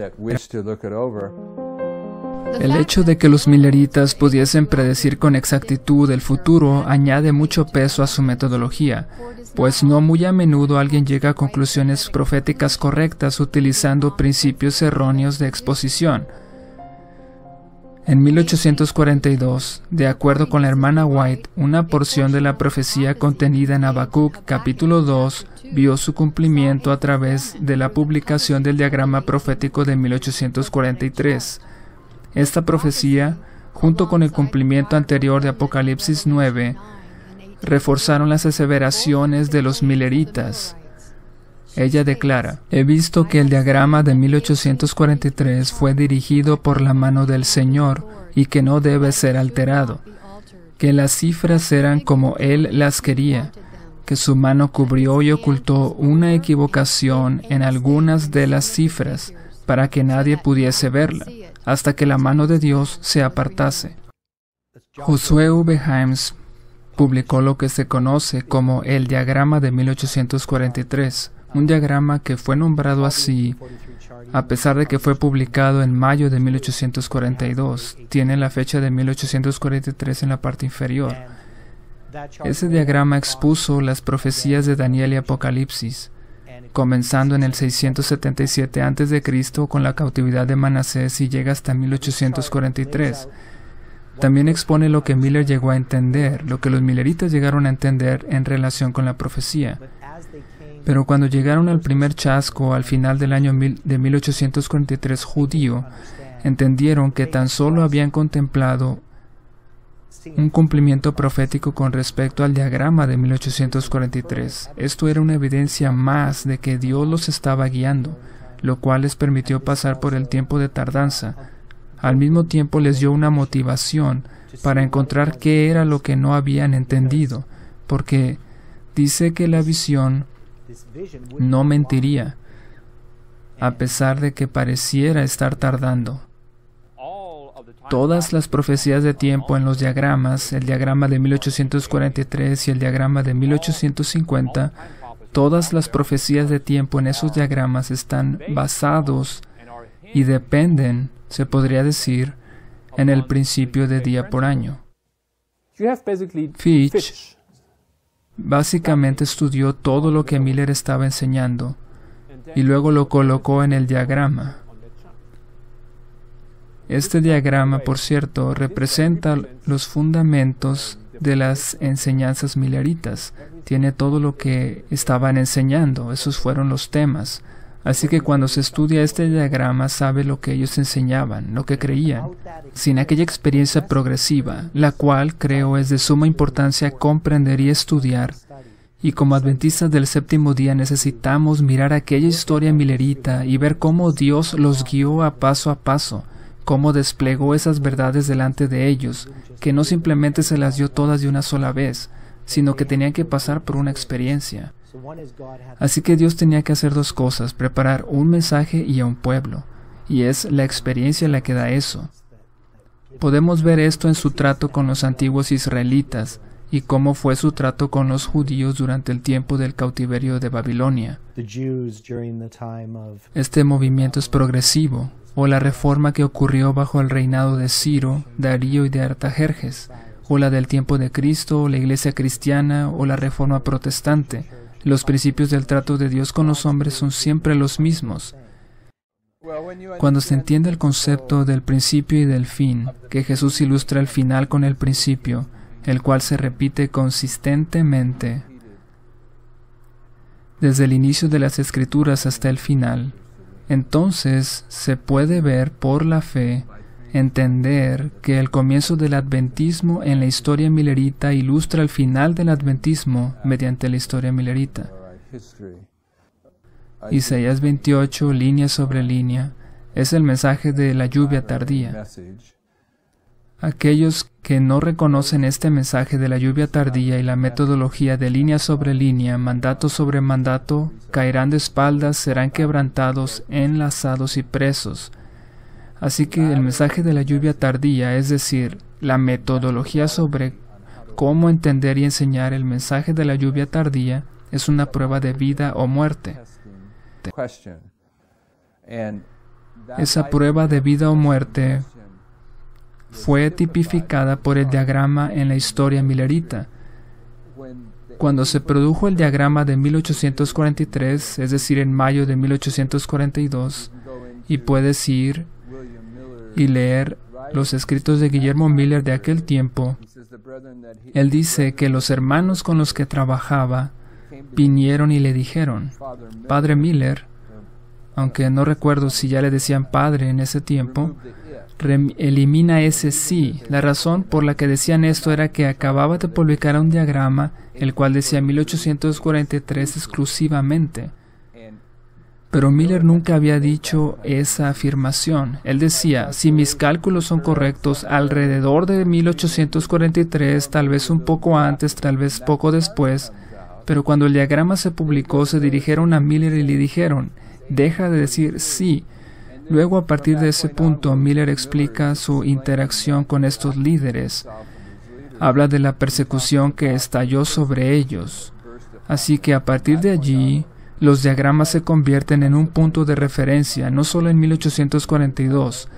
El hecho de que los milleritas pudiesen predecir con exactitud el futuro añade mucho peso a su metodología, pues no muy a menudo alguien llega a conclusiones proféticas correctas utilizando principios erróneos de exposición. En 1842, de acuerdo con la hermana White, una porción de la profecía contenida en Habacuc capítulo 2 vio su cumplimiento a través de la publicación del diagrama profético de 1843. Esta profecía junto con el cumplimiento anterior de Apocalipsis 9, reforzaron las aseveraciones de los milleritas. Ella declara: he visto que el diagrama de 1843 fue dirigido por la mano del Señor y que no debe ser alterado, que las cifras eran como Él las quería, que su mano cubrió y ocultó una equivocación en algunas de las cifras para que nadie pudiese verla, hasta que la mano de Dios se apartase. Josué V. Himes publicó lo que se conoce como el diagrama de 1843, un diagrama que fue nombrado así a pesar de que fue publicado en mayo de 1842. Tiene la fecha de 1843 en la parte inferior. Ese diagrama expuso las profecías de Daniel y Apocalipsis, comenzando en el 677 a.C. con la cautividad de Manasés y llega hasta 1843. También expone lo que Miller llegó a entender, lo que los milleritas llegaron a entender en relación con la profecía. Pero cuando llegaron al primer chasco al final del año de 1843 judío, entendieron que tan solo habían contemplado un cumplimiento profético con respecto al diagrama de 1843. Esto era una evidencia más de que Dios los estaba guiando, lo cual les permitió pasar por el tiempo de tardanza. Al mismo tiempo les dio una motivación para encontrar qué era lo que no habían entendido, porque dice que la visión no mentiría, a pesar de que pareciera estar tardando. Todas las profecías de tiempo en los diagramas, el diagrama de 1843 y el diagrama de 1850, todas las profecías de tiempo en esos diagramas están basados y dependen, se podría decir, en el principio de día por año. Fitch básicamente estudió todo lo que Miller estaba enseñando y luego lo colocó en el diagrama. Este diagrama, por cierto, representa los fundamentos de las enseñanzas milleritas. Tiene todo lo que estaban enseñando, esos fueron los temas. Así que cuando se estudia este diagrama, sabe lo que ellos enseñaban, lo que creían, sin aquella experiencia progresiva, la cual creo es de suma importancia comprender y estudiar. Y como adventistas del séptimo día necesitamos mirar aquella historia millerita y ver cómo Dios los guió a paso, cómo desplegó esas verdades delante de ellos, que no simplemente se las dio todas de una sola vez, sino que tenían que pasar por una experiencia. Así que Dios tenía que hacer dos cosas: preparar un mensaje y a un pueblo, y es la experiencia la que da eso. Podemos ver esto en su trato con los antiguos israelitas y cómo fue su trato con los judíos durante el tiempo del cautiverio de Babilonia. Este movimiento es progresivo, o la reforma que ocurrió bajo el reinado de Ciro, Darío y de Artajerjes, o la del tiempo de Cristo, o la iglesia cristiana, o la reforma protestante. Los principios del trato de Dios con los hombres son siempre los mismos. Cuando se entiende el concepto del principio y del fin, que Jesús ilustra el final con el principio, el cual se repite consistentemente desde el inicio de las Escrituras hasta el final, entonces se puede ver por la fe, entender que el comienzo del adventismo en la historia millerita ilustra el final del adventismo mediante la historia millerita. Isaías 28, línea sobre línea, es el mensaje de la lluvia tardía. Aquellos que no reconocen este mensaje de la lluvia tardía y la metodología de línea sobre línea, mandato sobre mandato, caerán de espaldas, serán quebrantados, enlazados y presos. Así que el mensaje de la lluvia tardía, es decir, la metodología sobre cómo entender y enseñar el mensaje de la lluvia tardía, es una prueba de vida o muerte. Esa prueba de vida o muerte fue tipificada por el diagrama en la historia millerita. Cuando se produjo el diagrama de 1843, es decir, en mayo de 1842, y puedes ir y leer los escritos de Guillermo Miller de aquel tiempo, él dice que los hermanos con los que trabajaba vinieron y le dijeron: Padre Miller, aunque no recuerdo si ya le decían padre en ese tiempo, elimina ese sí. La razón por la que decían esto era que acababa de publicar un diagrama, el cual decía 1843 exclusivamente. Pero Miller nunca había dicho esa afirmación. Él decía, si mis cálculos son correctos, alrededor de 1843, tal vez un poco antes, tal vez poco después, pero cuando el diagrama se publicó, se dirigieron a Miller y le dijeron, deja de decir sí. Luego, a partir de ese punto, Miller explica su interacción con estos líderes. Habla de la persecución que estalló sobre ellos. Así que a partir de allí, los diagramas se convierten en un punto de referencia, no solo en 1842,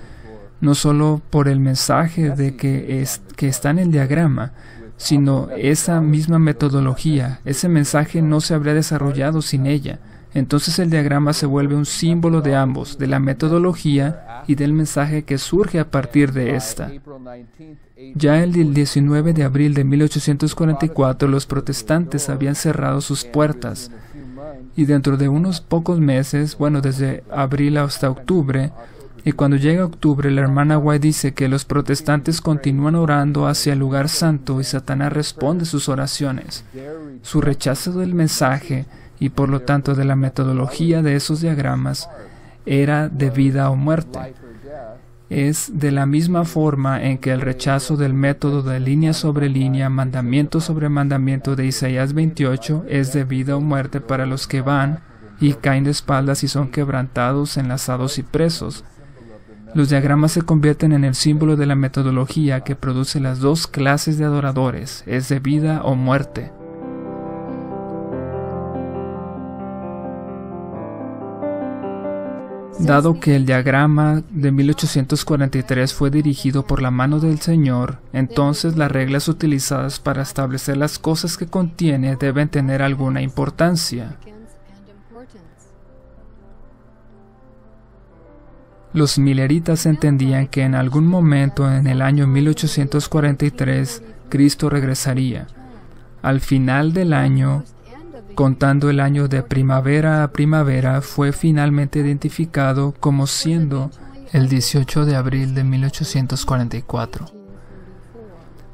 no solo por el mensaje de que está en el diagrama, sino esa misma metodología. Ese mensaje no se habría desarrollado sin ella. Entonces el diagrama se vuelve un símbolo de ambos, de la metodología y del mensaje que surge a partir de esta. Ya el 19 de abril de 1844 los protestantes habían cerrado sus puertas y dentro de unos pocos meses, desde abril hasta octubre, y cuando llega octubre la hermana White dice que los protestantes continúan orando hacia el lugar santo y Satanás responde sus oraciones. Su rechazo del mensaje y por lo tanto de la metodología de esos diagramas era de vida o muerte. Es de la misma forma en que el rechazo del método de línea sobre línea, mandamiento sobre mandamiento de Isaías 28 es de vida o muerte para los que van y caen de espaldas y son quebrantados, enlazados y presos. Los diagramas se convierten en el símbolo de la metodología que produce las dos clases de adoradores, es de vida o muerte. Dado que el diagrama de 1843 fue dirigido por la mano del Señor, entonces las reglas utilizadas para establecer las cosas que contiene deben tener alguna importancia. Los milleritas entendían que en algún momento en el año 1843 Cristo regresaría. Al final del año, contando el año de primavera a primavera, fue finalmente identificado como siendo el 18 de abril de 1844.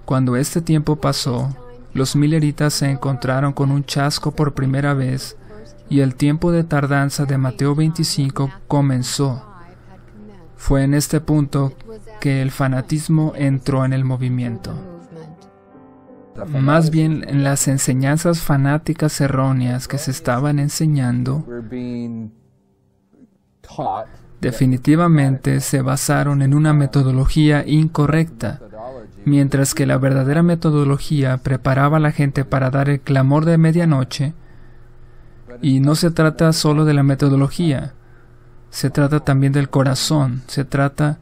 Cuando este tiempo pasó, los milleritas se encontraron con un chasco por primera vez y el tiempo de tardanza de Mateo 25 comenzó. Fue en este punto que el fanatismo entró en el movimiento. Más bien, las enseñanzas fanáticas erróneas que se estaban enseñando definitivamente se basaron en una metodología incorrecta, mientras que la verdadera metodología preparaba a la gente para dar el clamor de medianoche. Y no se trata solo de la metodología, se trata también del corazón, se trata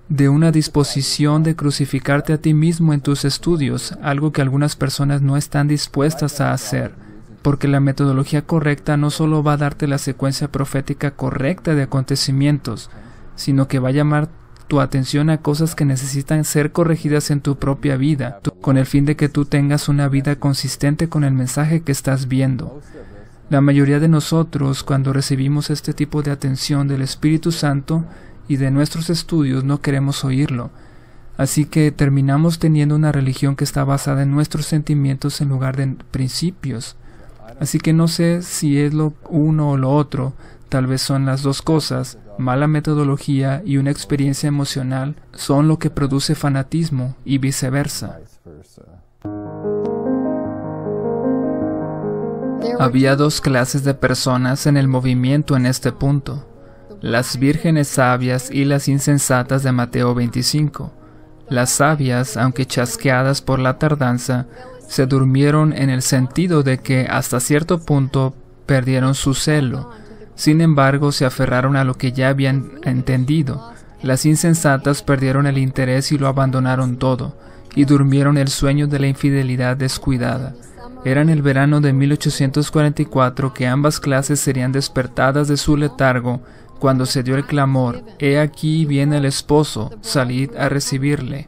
de una disposición de crucificarte a ti mismo en tus estudios, algo que algunas personas no están dispuestas a hacer, porque la metodología correcta no solo va a darte la secuencia profética correcta de acontecimientos, sino que va a llamar tu atención a cosas que necesitan ser corregidas en tu propia vida, con el fin de que tú tengas una vida consistente con el mensaje que estás viendo. La mayoría de nosotros, cuando recibimos este tipo de atención del Espíritu Santo y de nuestros estudios, no queremos oírlo. Así que terminamos teniendo una religión que está basada en nuestros sentimientos en lugar de principios. Así que no sé si es lo uno o lo otro, tal vez son las dos cosas. Mala metodología y una experiencia emocional son lo que produce fanatismo y viceversa. Había dos clases de personas en el movimiento en este punto: las vírgenes sabias y las insensatas de Mateo 25. Las sabias, aunque chasqueadas por la tardanza, se durmieron en el sentido de que hasta cierto punto perdieron su celo. Sin embargo, se aferraron a lo que ya habían entendido. Las insensatas perdieron el interés y lo abandonaron todo, y durmieron el sueño de la infidelidad descuidada. Era en el verano de 1844 que ambas clases serían despertadas de su letargo cuando se dio el clamor: «He aquí viene el esposo, salid a recibirle».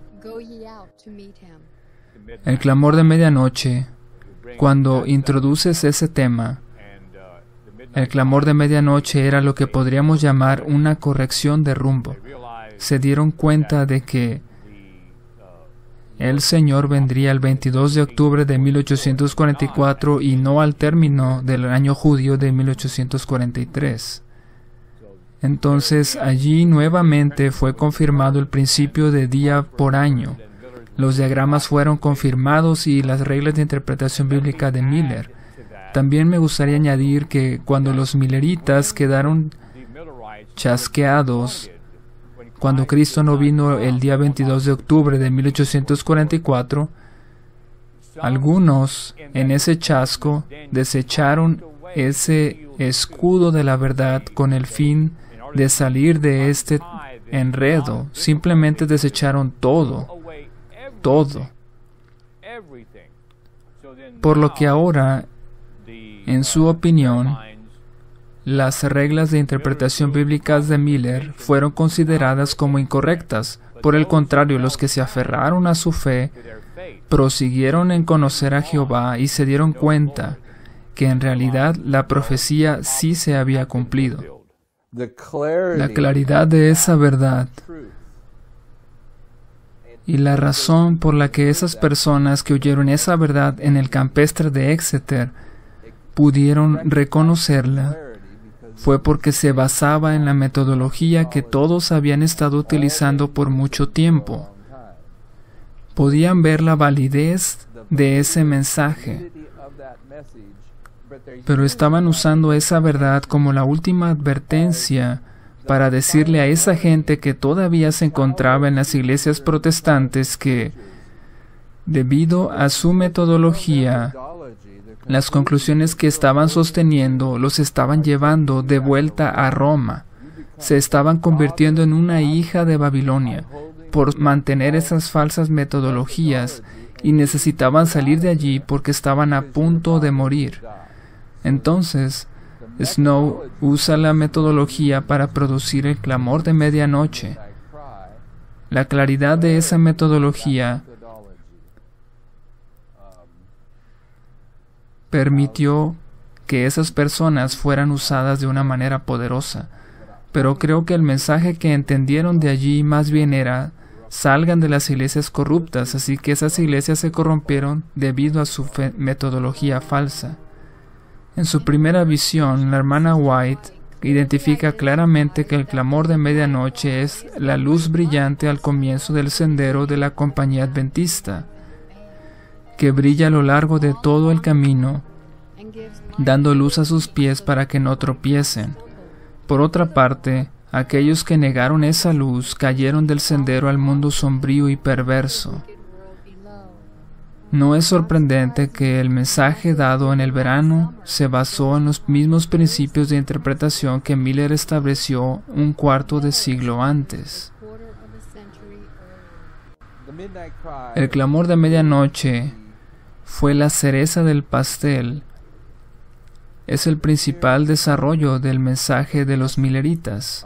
El clamor de medianoche, cuando introduces ese tema, el clamor de medianoche era lo que podríamos llamar una corrección de rumbo. se dieron cuenta de que el Señor vendría el 22 de octubre de 1844 y no al término del año judío de 1843. Entonces, allí nuevamente fue confirmado el principio de día por año. Los diagramas fueron confirmados y las reglas de interpretación bíblica de Miller. También me gustaría añadir que cuando los milleritas quedaron chasqueados, cuando Cristo no vino el día 22 de octubre de 1844, algunos en ese chasco desecharon ese escudo de la verdad con el fin de salir de este enredo. Simplemente desecharon todo. Por lo que ahora, en su opinión, las reglas de interpretación bíblicas de Miller fueron consideradas como incorrectas. Por el contrario, los que se aferraron a su fe prosiguieron en conocer a Jehová y se dieron cuenta que en realidad la profecía sí se había cumplido. La claridad de esa verdad y la razón por la que esas personas que oyeron esa verdad en el campestre de Exeter pudieron reconocerla fue porque se basaba en la metodología que todos habían estado utilizando por mucho tiempo. Podían ver la validez de ese mensaje, pero estaban usando esa verdad como la última advertencia para decirle a esa gente que todavía se encontraba en las iglesias protestantes que, debido a su metodología, las conclusiones que estaban sosteniendo los estaban llevando de vuelta a Roma. Se estaban convirtiendo en una hija de Babilonia por mantener esas falsas metodologías y necesitaban salir de allí porque estaban a punto de morir. Entonces, Snow usa la metodología para producir el clamor de medianoche. La claridad de esa metodología permitió que esas personas fueran usadas de una manera poderosa. Pero creo que el mensaje que entendieron de allí más bien era: salgan de las iglesias corruptas. Así que esas iglesias se corrompieron debido a su metodología falsa. En su primera visión, la hermana White identifica claramente que el clamor de medianoche es la luz brillante al comienzo del sendero de la compañía adventista, que brilla a lo largo de todo el camino, dando luz a sus pies para que no tropiecen. Por otra parte, aquellos que negaron esa luz cayeron del sendero al mundo sombrío y perverso. No es sorprendente que el mensaje dado en el verano se basó en los mismos principios de interpretación que Miller estableció un cuarto de siglo antes. El clamor de medianoche fue la cereza del pastel. Es el principal desarrollo del mensaje de los milleritas.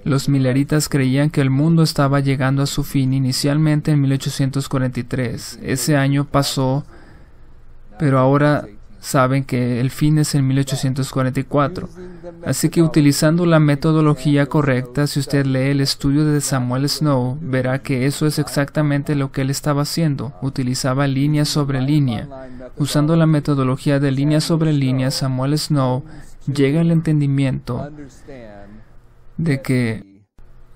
Los milleritas creían que el mundo estaba llegando a su fin inicialmente en 1843. Ese año pasó, pero ahora saben que el fin es en 1844. Así que utilizando la metodología correcta, si usted lee el estudio de Samuel Snow, verá que eso es exactamente lo que él estaba haciendo. Utilizaba línea sobre línea. Usando la metodología de línea sobre línea, Samuel Snow llega al entendimiento de que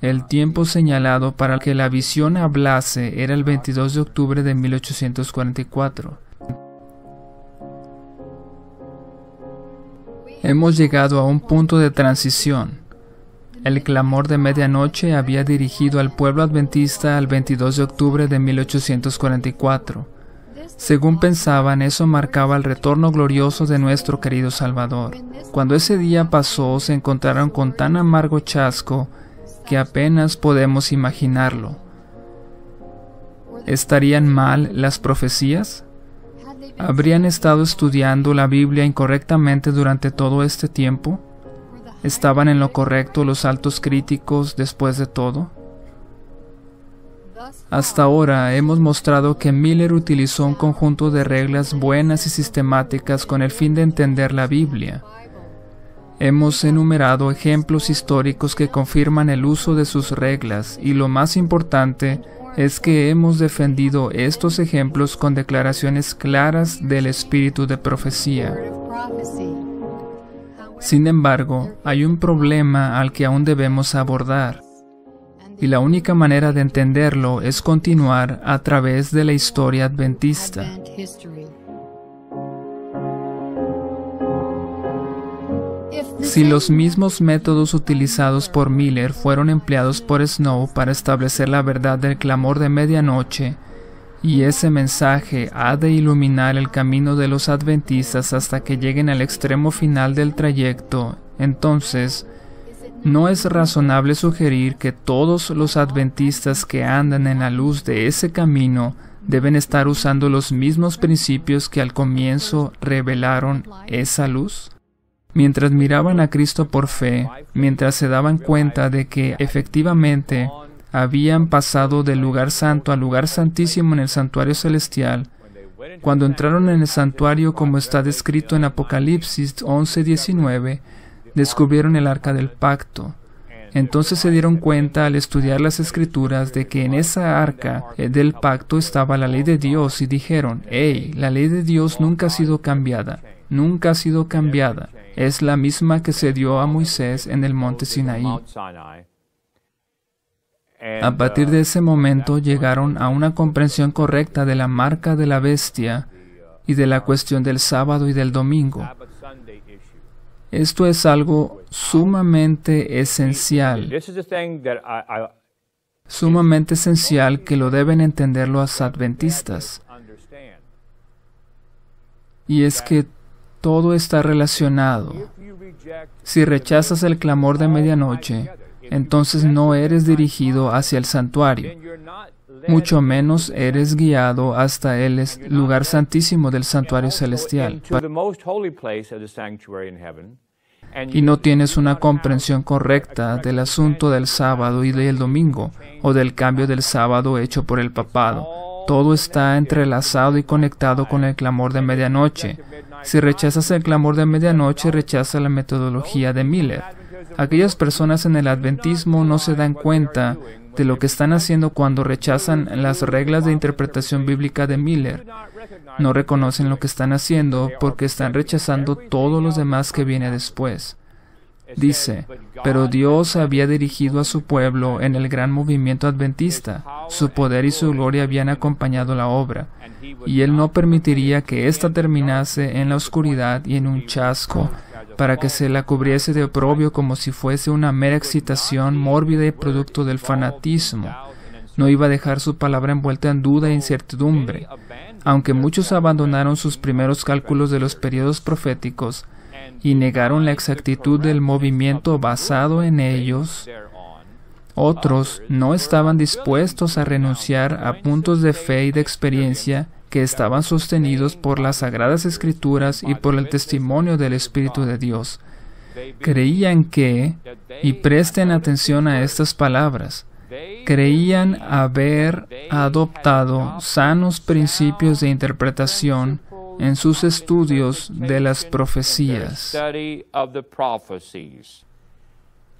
el tiempo señalado para que la visión hablase era el 22 de octubre de 1844. Hemos llegado a un punto de transición. El clamor de medianoche había dirigido al pueblo adventista al 22 de octubre de 1844. Según pensaban, eso marcaba el retorno glorioso de nuestro querido Salvador. Cuando ese día pasó, se encontraron con tan amargo chasco que apenas podemos imaginarlo. ¿Estarían mal las profecías? ¿Habrían estado estudiando la Biblia incorrectamente durante todo este tiempo? ¿Estaban en lo correcto los altos críticos después de todo? Hasta ahora hemos mostrado que Miller utilizó un conjunto de reglas buenas y sistemáticas con el fin de entender la Biblia. Hemos enumerado ejemplos históricos que confirman el uso de sus reglas, y lo más importante es que hemos defendido estos ejemplos con declaraciones claras del espíritu de profecía. Sin embargo, hay un problema al que aún debemos abordar, y la única manera de entenderlo es continuar a través de la historia adventista. Si los mismos métodos utilizados por Miller fueron empleados por Snow para establecer la verdad del clamor de medianoche, y ese mensaje ha de iluminar el camino de los adventistas hasta que lleguen al extremo final del trayecto, entonces, ¿no es razonable sugerir que todos los adventistas que andan en la luz de ese camino deben estar usando los mismos principios que al comienzo revelaron esa luz? Mientras miraban a Cristo por fe, mientras se daban cuenta de que efectivamente habían pasado del lugar santo al lugar santísimo en el santuario celestial, cuando entraron en el santuario como está descrito en Apocalipsis 11:19, descubrieron el arca del pacto. Entonces se dieron cuenta al estudiar las escrituras de que en esa arca del pacto estaba la ley de Dios y dijeron, ¡Hey! La ley de Dios nunca ha sido cambiada, nunca ha sido cambiada. Es la misma que se dio a Moisés en el monte Sinaí. A partir de ese momento llegaron a una comprensión correcta de la marca de la bestia y de la cuestión del sábado y del domingo. Esto es algo sumamente esencial que lo deben entender los adventistas. Y es que todo está relacionado. Si rechazas el clamor de medianoche, entonces no eres dirigido hacia el santuario, mucho menos eres guiado hasta el lugar santísimo del santuario celestial. Y no tienes una comprensión correcta del asunto del sábado y del domingo, o del cambio del sábado hecho por el papado. Todo está entrelazado y conectado con el clamor de medianoche. Si rechazas el clamor de medianoche, rechazas la metodología de Miller. Aquellas personas en el adventismo no se dan cuenta de lo que están haciendo cuando rechazan las reglas de interpretación bíblica de Miller. No reconocen lo que están haciendo porque están rechazando todo lo demás que viene después. Dice, pero Dios había dirigido a su pueblo en el gran movimiento adventista. Su poder y su gloria habían acompañado la obra, y Él no permitiría que ésta terminase en la oscuridad y en un chasco, para que se la cubriese de oprobio como si fuese una mera excitación mórbida y producto del fanatismo. No iba a dejar su palabra envuelta en duda e incertidumbre. Aunque muchos abandonaron sus primeros cálculos de los periodos proféticos y negaron la exactitud del movimiento basado en ellos, otros no estaban dispuestos a renunciar a puntos de fe y de experiencia que estaban sostenidos por las Sagradas Escrituras y por el testimonio del Espíritu de Dios. Creían que, y presten atención a estas palabras, creían haber adoptado sanos principios de interpretación en sus estudios de las profecías.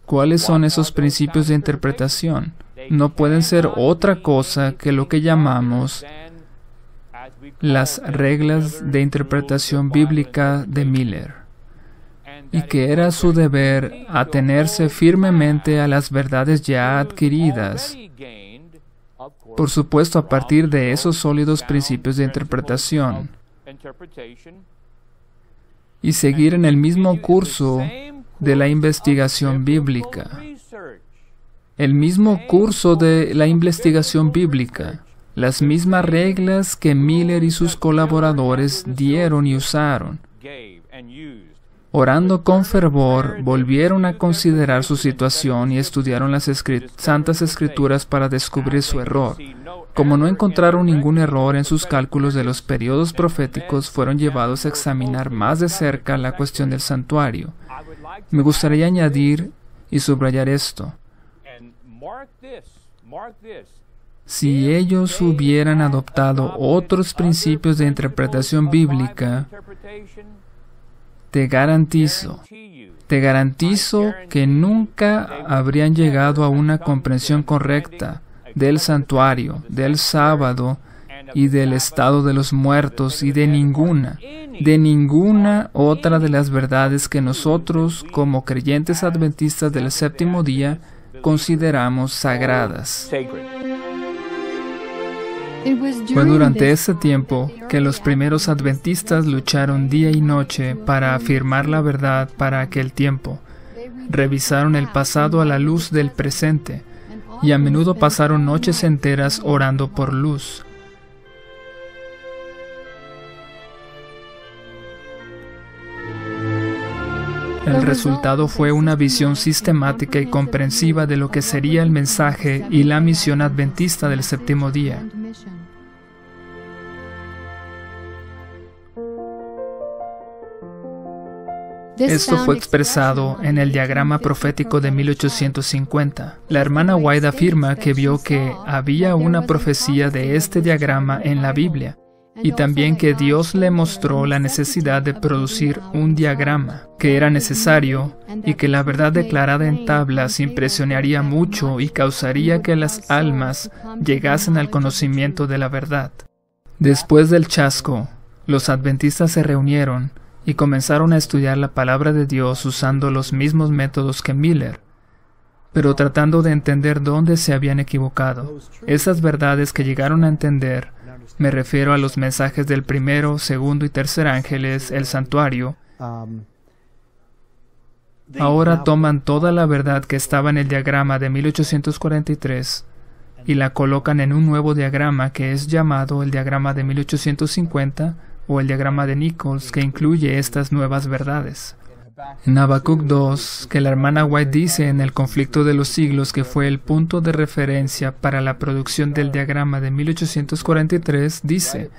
¿Cuáles son esos principios de interpretación? No pueden ser otra cosa que lo que llamamos las reglas de interpretación bíblica de Miller, y que era su deber atenerse firmemente a las verdades ya adquiridas, por supuesto a partir de esos sólidos principios de interpretación, y seguir en el mismo curso de la investigación bíblica. El mismo curso de la investigación bíblica. Las mismas reglas que Miller y sus colaboradores dieron y usaron. Orando con fervor, volvieron a considerar su situación y estudiaron las Santas Escrituras para descubrir su error. Como no encontraron ningún error en sus cálculos de los periodos proféticos, fueron llevados a examinar más de cerca la cuestión del santuario. Me gustaría añadir y subrayar esto. Si ellos hubieran adoptado otros principios de interpretación bíblica, Te garantizo que nunca habrían llegado a una comprensión correcta del santuario, del sábado y del estado de los muertos y de ninguna otra de las verdades que nosotros, como creyentes adventistas del séptimo día, consideramos sagradas. Fue durante ese tiempo que los primeros adventistas lucharon día y noche para afirmar la verdad para aquel tiempo. Revisaron el pasado a la luz del presente y a menudo pasaron noches enteras orando por luz. El resultado fue una visión sistemática y comprensiva de lo que sería el mensaje y la misión adventista del séptimo día. Esto fue expresado en el diagrama profético de 1850. La hermana White afirma que vio que había una profecía de este diagrama en la Biblia, y también que Dios le mostró la necesidad de producir un diagrama, que era necesario, y que la verdad declarada en tablas impresionaría mucho y causaría que las almas llegasen al conocimiento de la verdad. Después del chasco, los adventistas se reunieron y comenzaron a estudiar la palabra de Dios usando los mismos métodos que Miller, pero tratando de entender dónde se habían equivocado. Esas verdades que llegaron a entender, me refiero a los mensajes del primero, segundo y tercer ángeles, el santuario, ahora toman toda la verdad que estaba en el diagrama de 1843 y la colocan en un nuevo diagrama que es llamado el diagrama de 1850 o el diagrama de Nichols, que incluye estas nuevas verdades. En Habacuc 2, que la hermana White dice en el conflicto de los siglos que fue el punto de referencia para la producción del diagrama de 1843, dice: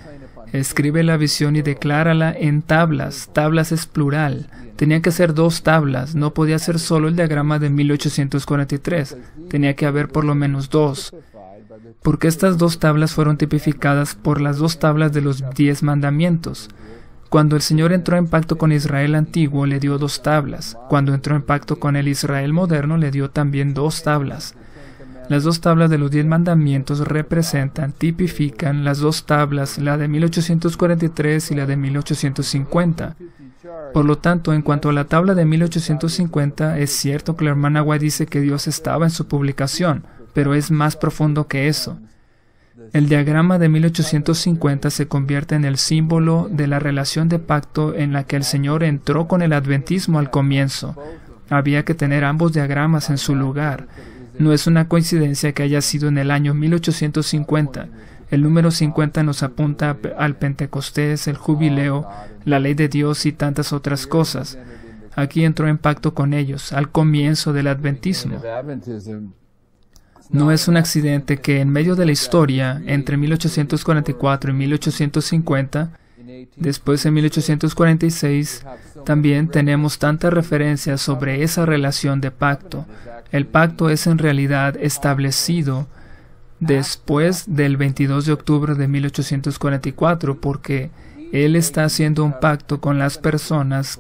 escribe la visión y declárala en tablas. Tablas es plural. Tenía que ser 2 tablas, no podía ser solo el diagrama de 1843. Tenía que haber por lo menos 2. Porque estas 2 tablas fueron tipificadas por las 2 tablas de los 10 mandamientos. Cuando el Señor entró en pacto con Israel antiguo, le dio 2 tablas. Cuando entró en pacto con el Israel moderno, le dio también 2 tablas. Las 2 tablas de los 10 mandamientos representan, tipifican las 2 tablas, la de 1843 y la de 1850. Por lo tanto, en cuanto a la tabla de 1850, es cierto que la hermana White dice que Dios estaba en su publicación, pero es más profundo que eso. El diagrama de 1850 se convierte en el símbolo de la relación de pacto en la que el Señor entró con el adventismo al comienzo. Había que tener ambos diagramas en su lugar. No es una coincidencia que haya sido en el año 1850. El número 50 nos apunta al Pentecostés, el jubileo, la ley de Dios y tantas otras cosas. Aquí entró en pacto con ellos, al comienzo del adventismo. No es un accidente que en medio de la historia, entre 1844 y 1850, después en 1846, también tenemos tantas referencias sobre esa relación de pacto. El pacto es en realidad establecido después del 22 de octubre de 1844, porque Él está haciendo un pacto con las personas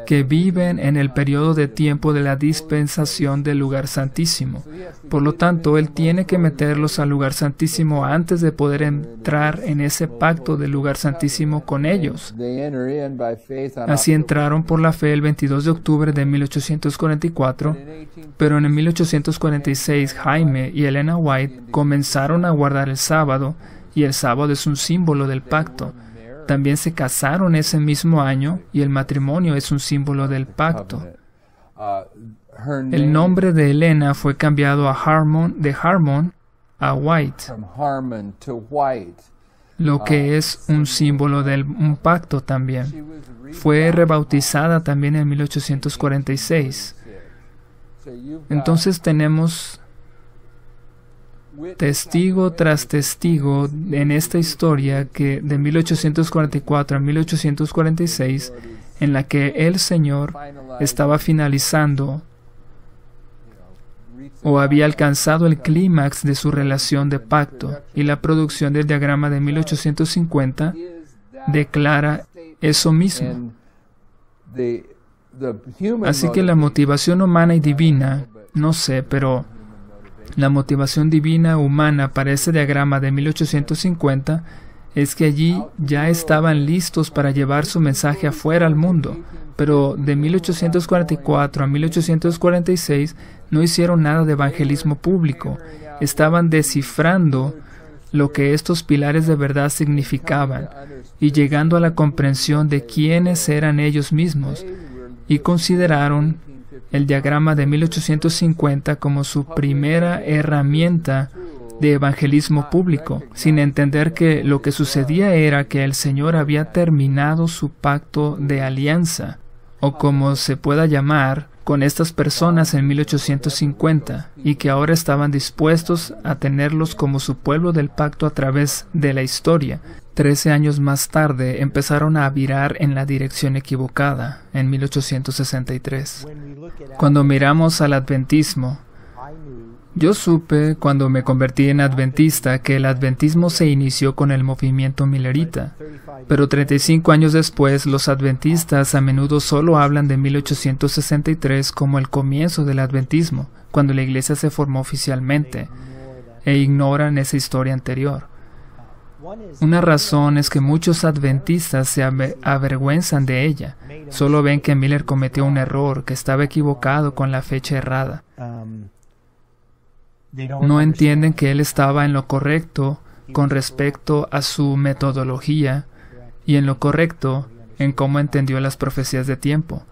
que viven en el periodo de tiempo de la dispensación del lugar santísimo. Por lo tanto, Él tiene que meterlos al lugar santísimo antes de poder entrar en ese pacto del lugar santísimo con ellos. Así entraron por la fe el 22 de octubre de 1844, pero en el 1846 Jaime y Elena White comenzaron a guardar el sábado, y el sábado es un símbolo del pacto. También se casaron ese mismo año y el matrimonio es un símbolo del pacto. El nombre de Elena fue cambiado de Harmon a White, lo que es un símbolo de un pacto también. Fue rebautizada también en 1846. Entonces tenemos testigo tras testigo en esta historia que de 1844 a 1846, en la que el Señor estaba finalizando o había alcanzado el clímax de su relación de pacto, y la producción del diagrama de 1850 declara eso mismo. Así que la motivación humana y divina, no sé, pero la motivación divina humana para ese diagrama de 1850 es que allí ya estaban listos para llevar su mensaje afuera al mundo, pero de 1844 a 1846 no hicieron nada de evangelismo público. Estaban descifrando lo que estos pilares de verdad significaban y llegando a la comprensión de quiénes eran ellos mismos, y consideraron el diagrama de 1850 como su primera herramienta de evangelismo público, sin entender que lo que sucedía era que el Señor había terminado su pacto de alianza, o como se pueda llamar, con estas personas en 1850, y que ahora estaban dispuestos a tenerlos como su pueblo del pacto a través de la historia. 13 años más tarde empezaron a virar en la dirección equivocada, en 1863. Cuando miramos al adventismo, yo supe cuando me convertí en adventista que el adventismo se inició con el movimiento millerita, pero 35 años después los adventistas a menudo solo hablan de 1863 como el comienzo del adventismo, cuando la iglesia se formó oficialmente, e ignoran esa historia anterior. Una razón es que muchos adventistas se avergüenzan de ella. Solo ven que Miller cometió un error, que estaba equivocado con la fecha errada. No entienden que él estaba en lo correcto con respecto a su metodología y en lo correcto en cómo entendió las profecías de tiempo.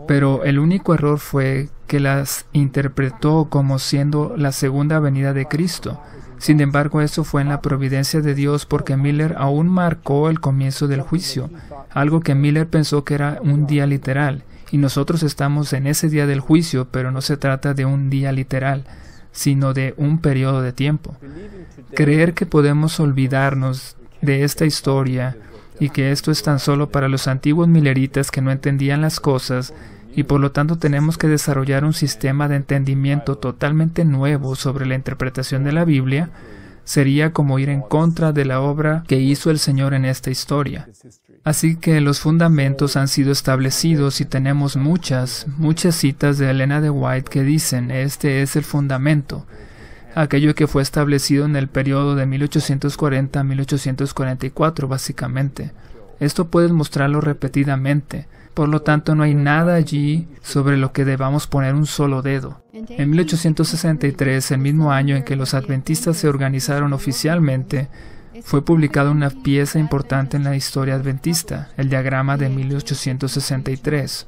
Pero el único error fue que las interpretó como siendo la segunda venida de Cristo. Sin embargo, eso fue en la providencia de Dios porque Miller aún marcó el comienzo del juicio, algo que Miller pensó que era un día literal, y nosotros estamos en ese día del juicio, pero no se trata de un día literal, sino de un periodo de tiempo. Creer que podemos olvidarnos de esta historia y que esto es tan solo para los antiguos milleritas que no entendían las cosas, y por lo tanto tenemos que desarrollar un sistema de entendimiento totalmente nuevo sobre la interpretación de la Biblia, sería como ir en contra de la obra que hizo el Señor en esta historia. Así que los fundamentos han sido establecidos y tenemos muchas citas de Elena de White que dicen, este es el fundamento, aquello que fue establecido en el periodo de 1840 a 1844, básicamente. Esto puedes mostrarlo repetidamente. Por lo tanto, no hay nada allí sobre lo que debamos poner un solo dedo. En 1863, el mismo año en que los adventistas se organizaron oficialmente, fue publicada una pieza importante en la historia adventista, el diagrama de 1863.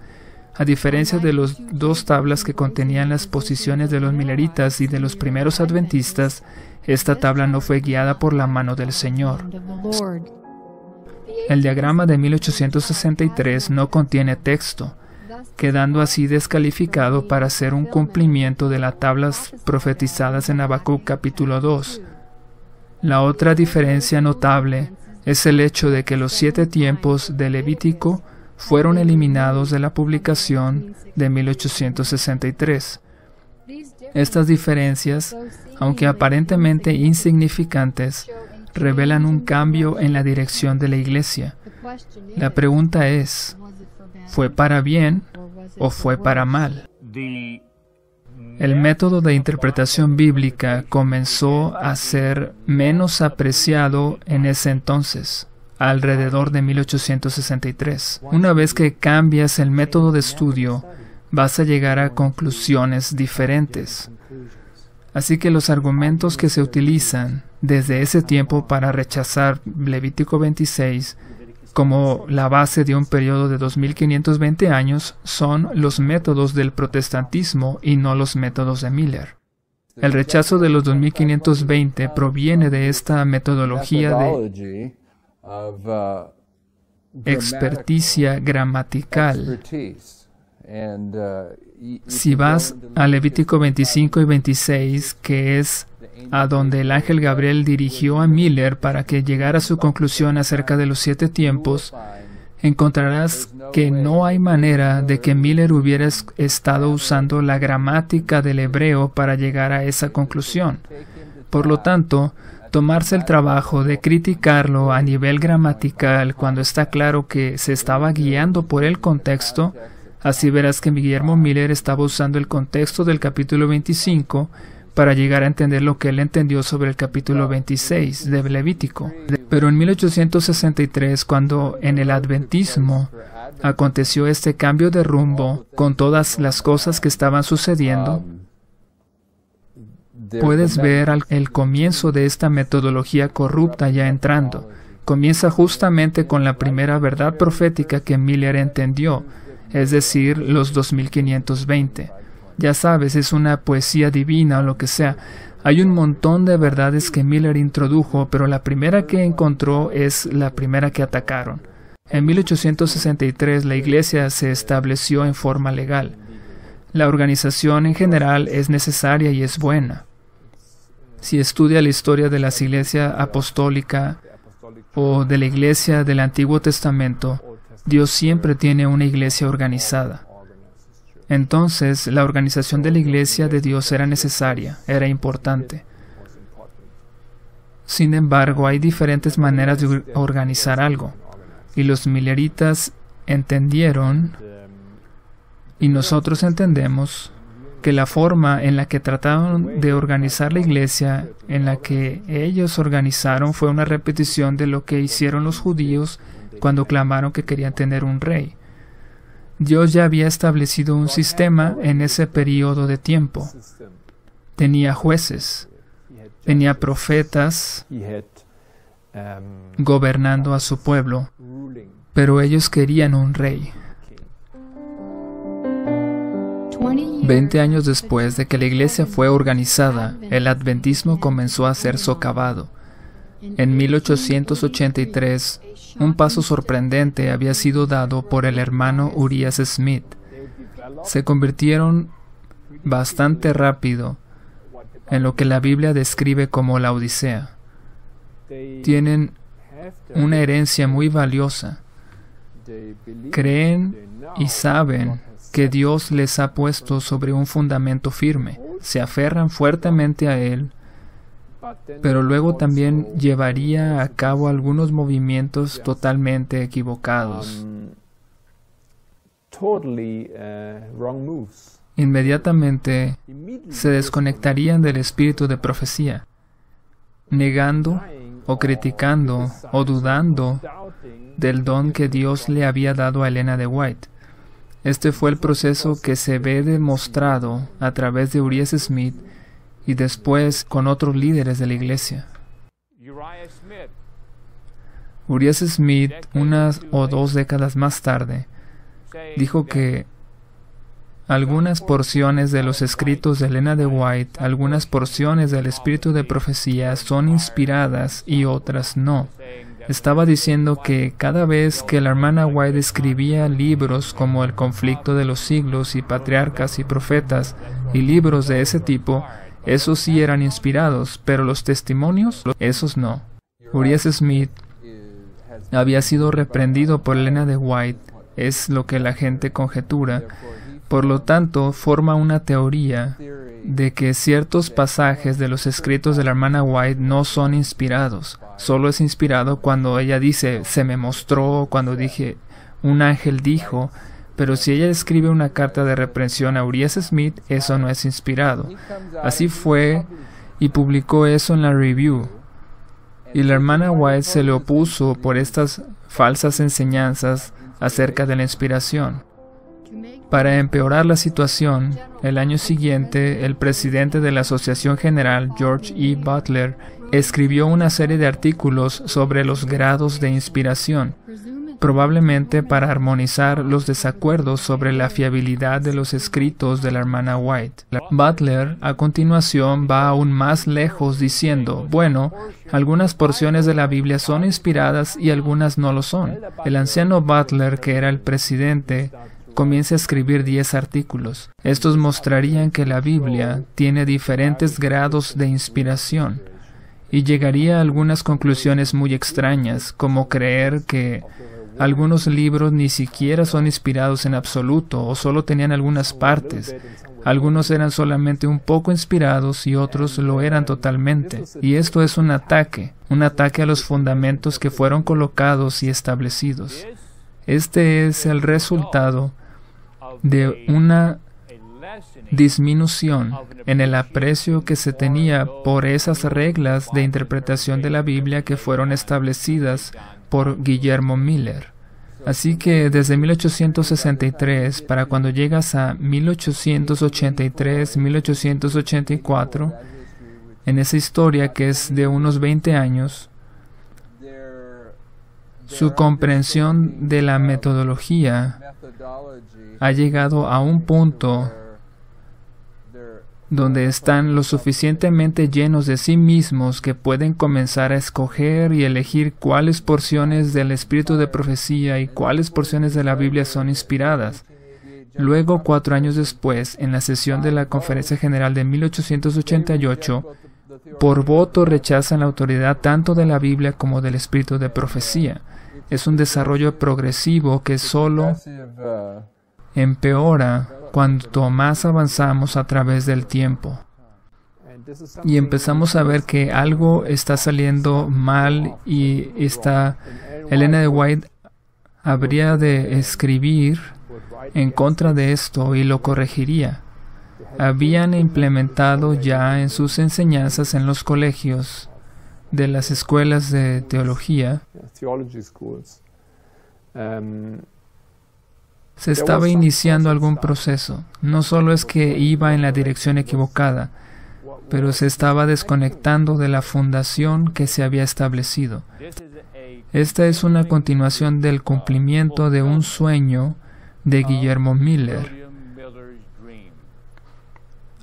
A diferencia de las dos tablas que contenían las posiciones de los milleritas y de los primeros adventistas, esta tabla no fue guiada por la mano del Señor. El diagrama de 1863 no contiene texto, quedando así descalificado para ser un cumplimiento de las tablas profetizadas en Habacuc capítulo 2. La otra diferencia notable es el hecho de que los 7 tiempos de Levítico fueron eliminados de la publicación de 1863. Estas diferencias, aunque aparentemente insignificantes, revelan un cambio en la dirección de la Iglesia. La pregunta es, ¿fue para bien o fue para mal? El método de interpretación bíblica comenzó a ser menos apreciado en ese entonces, alrededor de 1863. Una vez que cambias el método de estudio, vas a llegar a conclusiones diferentes. Así que los argumentos que se utilizan desde ese tiempo para rechazar Levítico 26 como la base de un periodo de 2520 años son los métodos del protestantismo y no los métodos de Miller. El rechazo de los 2520 proviene de esta metodología de experticia gramatical. Si vas a Levítico 25 y 26, que es a donde el ángel Gabriel dirigió a Miller para que llegara a su conclusión acerca de los 7 tiempos, encontrarás que no hay manera de que Miller hubiera estado usando la gramática del hebreo para llegar a esa conclusión. Por lo tanto, tomarse el trabajo de criticarlo a nivel gramatical cuando está claro que se estaba guiando por el contexto, así verás que Guillermo Miller estaba usando el contexto del capítulo 25 para llegar a entender lo que él entendió sobre el capítulo 26 de Levítico. Pero en 1863, cuando en el adventismo aconteció este cambio de rumbo con todas las cosas que estaban sucediendo, puedes ver el comienzo de esta metodología corrupta ya entrando. Comienza justamente con la primera verdad profética que Miller entendió, es decir, los 2520. Ya sabes, es una poesía divina o lo que sea. Hay un montón de verdades que Miller introdujo, pero la primera que encontró es la primera que atacaron. En 1863 la Iglesia se estableció en forma legal. La organización en general es necesaria y es buena. Si estudia la historia de la Iglesia apostólica o de la Iglesia del Antiguo Testamento, Dios siempre tiene una iglesia organizada. Entonces, la organización de la Iglesia de Dios era necesaria, era importante. Sin embargo, hay diferentes maneras de organizar algo. Y los milleritas entendieron, y nosotros entendemos, que la forma en la que trataron de organizar la Iglesia, en la que ellos organizaron, fue una repetición de lo que hicieron los judíos cuando clamaron que querían tener un rey. Dios ya había establecido un sistema en ese periodo de tiempo. Tenía jueces, tenía profetas gobernando a su pueblo, pero ellos querían un rey. 20 años después de que la iglesia fue organizada, el adventismo comenzó a ser socavado. En 1883, un paso sorprendente había sido dado por el hermano Urias Smith. Se convirtieron bastante rápido en lo que la Biblia describe como la Odisea. Tienen una herencia muy valiosa. Creen y saben que Dios les ha puesto sobre un fundamento firme. Se aferran fuertemente a Él, pero luego también llevaría a cabo algunos movimientos totalmente equivocados. Inmediatamente se desconectarían del espíritu de profecía, negando o criticando o dudando del don que Dios le había dado a Elena de White. Este fue el proceso que se ve demostrado a través de Urias Smith y después con otros líderes de la iglesia. Urias Smith, unas o 2 décadas más tarde, dijo que algunas porciones de los escritos de Elena de White, algunas porciones del espíritu de profecía son inspiradas y otras no. Estaba diciendo que cada vez que la hermana White escribía libros como El conflicto de los siglos y Patriarcas y Profetas y libros de ese tipo, esos sí eran inspirados, pero los testimonios, esos no. Urias Smith había sido reprendido por Elena de White, es lo que la gente conjetura. Por lo tanto, forma una teoría de que ciertos pasajes de los escritos de la hermana White no son inspirados. Solo es inspirado cuando ella dice, se me mostró, cuando dije, un ángel dijo. Pero si ella escribe una carta de reprensión a Urias Smith, eso no es inspirado. Así fue, y publicó eso en la Review. Y la hermana White se le opuso por estas falsas enseñanzas acerca de la inspiración. Para empeorar la situación, el año siguiente, el presidente de la Asociación General, George E. Butler, escribió una serie de artículos sobre los grados de inspiración, probablemente para armonizar los desacuerdos sobre la fiabilidad de los escritos de la hermana White. Butler, a continuación, va aún más lejos diciendo, bueno, algunas porciones de la Biblia son inspiradas y algunas no lo son. El anciano Butler, que era el presidente, comienza a escribir 10 artículos. Estos mostrarían que la Biblia tiene diferentes grados de inspiración y llegaría a algunas conclusiones muy extrañas, como creer que Algunos libros ni siquiera son inspirados en absoluto o solo tenían algunas partes. Algunos eran solamente un poco inspirados y otros lo eran totalmente. Y esto es un ataque a los fundamentos que fueron colocados y establecidos. Este es el resultado de una disminución en el aprecio que se tenía por esas reglas de interpretación de la Biblia que fueron establecidas por Guillermo Miller. Así que desde 1863, para cuando llegas a 1883, 1884, en esa historia que es de unos 20 años, su comprensión de la metodología ha llegado a un punto donde están lo suficientemente llenos de sí mismos que pueden comenzar a escoger y elegir cuáles porciones del espíritu de profecía y cuáles porciones de la Biblia son inspiradas. Luego, 4 años después, en la sesión de la Conferencia General de 1888, por voto rechazan la autoridad tanto de la Biblia como del espíritu de profecía. Es un desarrollo progresivo que solo empeora cuanto más avanzamos a través del tiempo. Y empezamos a ver que algo está saliendo mal y Elena de White habría de escribir en contra de esto y lo corregiría. Habían implementado ya en sus enseñanzas en los colegios de las escuelas de teología, se estaba iniciando algún proceso. No solo es que iba en la dirección equivocada, pero se estaba desconectando de la fundación que se había establecido. Esta es una continuación del cumplimiento de un sueño de Guillermo Miller.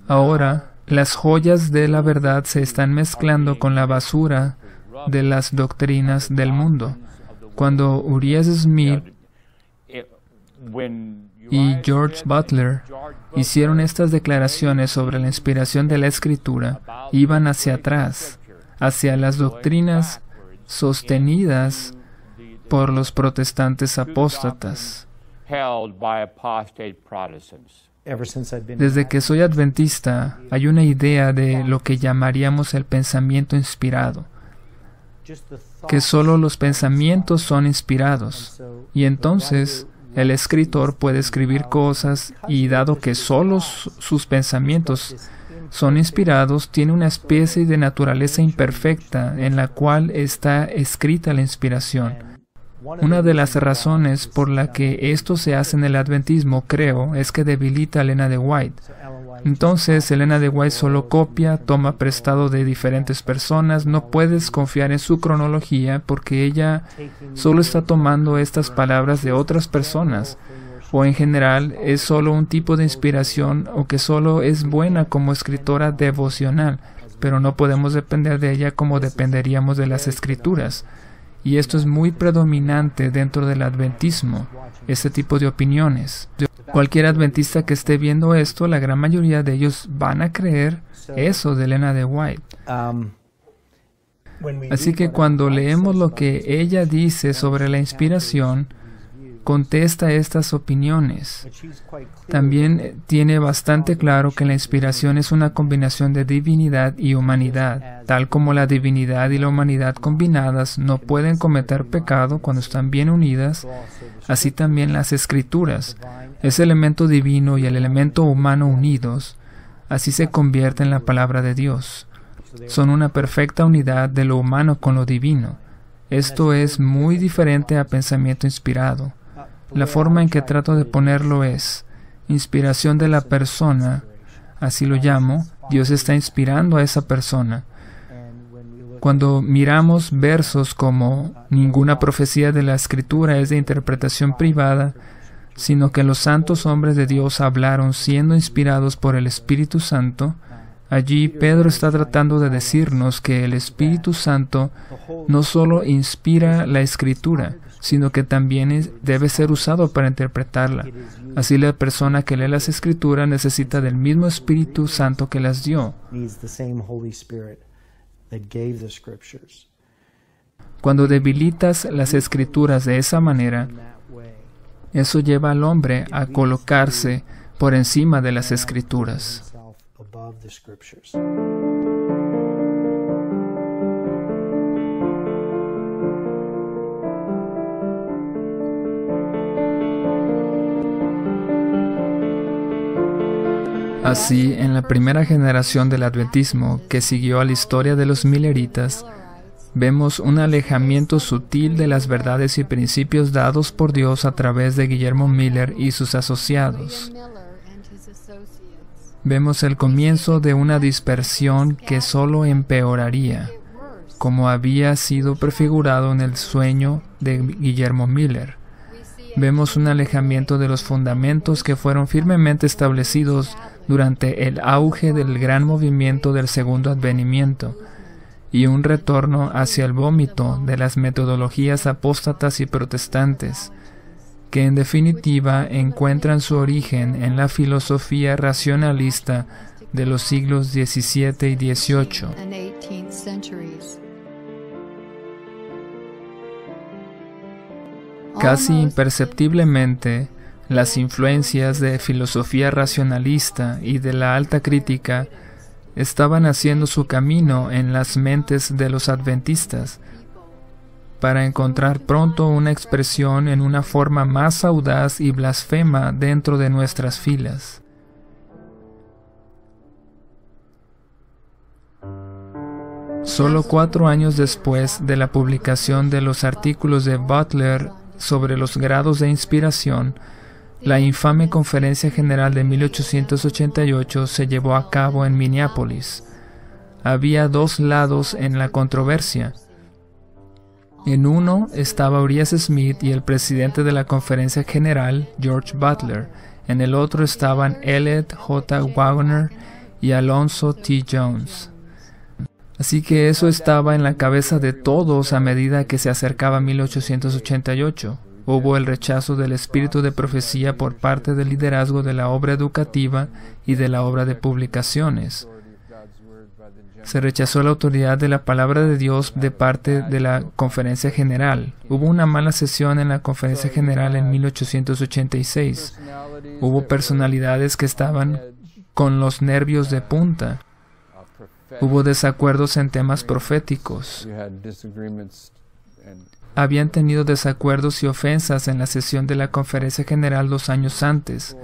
Ahora, las joyas de la verdad se están mezclando con la basura de las doctrinas del mundo. Cuando Uriah Smith y George Butler hicieron estas declaraciones sobre la inspiración de la Escritura, iban hacia atrás, hacia las doctrinas sostenidas por los protestantes apóstatas. Desde que soy adventista, hay una idea de lo que llamaríamos el pensamiento inspirado, que solo los pensamientos son inspirados, y entonces el escritor puede escribir cosas y dado que solo sus pensamientos son inspirados, tiene una especie de naturaleza imperfecta en la cual está escrita la inspiración. Una de las razones por la que esto se hace en el adventismo, creo, es que debilita a Elena de White. Entonces, Elena de White solo copia, toma prestado de diferentes personas, no puedes confiar en su cronología porque ella solo está tomando estas palabras de otras personas, o en general es solo un tipo de inspiración o que solo es buena como escritora devocional, pero no podemos depender de ella como dependeríamos de las escrituras. Y esto es muy predominante dentro del adventismo, este tipo de opiniones. Cualquier adventista que esté viendo esto, la gran mayoría de ellos van a creer eso de Elena de White. Así que cuando leemos lo que ella dice sobre la inspiración, contesta estas opiniones. También tiene bastante claro que la inspiración es una combinación de divinidad y humanidad. Tal como la divinidad y la humanidad combinadas no pueden cometer pecado cuando están bien unidas, así también las escrituras. Ese elemento divino y el elemento humano unidos, así se convierte en la palabra de Dios. Son una perfecta unidad de lo humano con lo divino. Esto es muy diferente a pensamiento inspirado. La forma en que trato de ponerlo es inspiración de la persona, así lo llamo. Dios está inspirando a esa persona. Cuando miramos versos como ninguna profecía de la Escritura es de interpretación privada, sino que los santos hombres de Dios hablaron siendo inspirados por el Espíritu Santo, allí Pedro está tratando de decirnos que el Espíritu Santo no solo inspira la Escritura, sino que también debe ser usado para interpretarla. Así la persona que lee las Escrituras necesita del mismo Espíritu Santo que las dio. Cuando debilitas las escrituras de esa manera, eso lleva al hombre a colocarse por encima de las escrituras. Así, en la primera generación del adventismo, que siguió a la historia de los milleritas, vemos un alejamiento sutil de las verdades y principios dados por Dios a través de Guillermo Miller y sus asociados. Vemos el comienzo de una dispersión que solo empeoraría, como había sido prefigurado en el sueño de Guillermo Miller. Vemos un alejamiento de los fundamentos que fueron firmemente establecidos durante el auge del gran movimiento del segundo advenimiento, y un retorno hacia el vómito de las metodologías apóstatas y protestantes, que en definitiva encuentran su origen en la filosofía racionalista de los siglos XVII y XVIII. Casi imperceptiblemente, las influencias de filosofía racionalista y de la alta crítica estaban haciendo su camino en las mentes de los adventistas, para encontrar pronto una expresión en una forma más audaz y blasfema dentro de nuestras filas. Solo 4 años después de la publicación de los artículos de Butler sobre los grados de inspiración, la infame Conferencia General de 1888 se llevó a cabo en Minneapolis. Había 2 lados en la controversia. En uno estaba Uriah Smith y el presidente de la Conferencia General, George Butler. En el otro estaban Elliot J. Waggoner y Alonzo T. Jones. Así que eso estaba en la cabeza de todos a medida que se acercaba 1888. Hubo el rechazo del espíritu de profecía por parte del liderazgo de la obra educativa y de la obra de publicaciones. Se rechazó la autoridad de la palabra de Dios de parte de la Conferencia General. Hubo una mala sesión en la Conferencia General en 1886. Hubo personalidades que estaban con los nervios de punta. Hubo desacuerdos en temas proféticos. Habían tenido desacuerdos y ofensas en la sesión de la Conferencia General 2 años antes.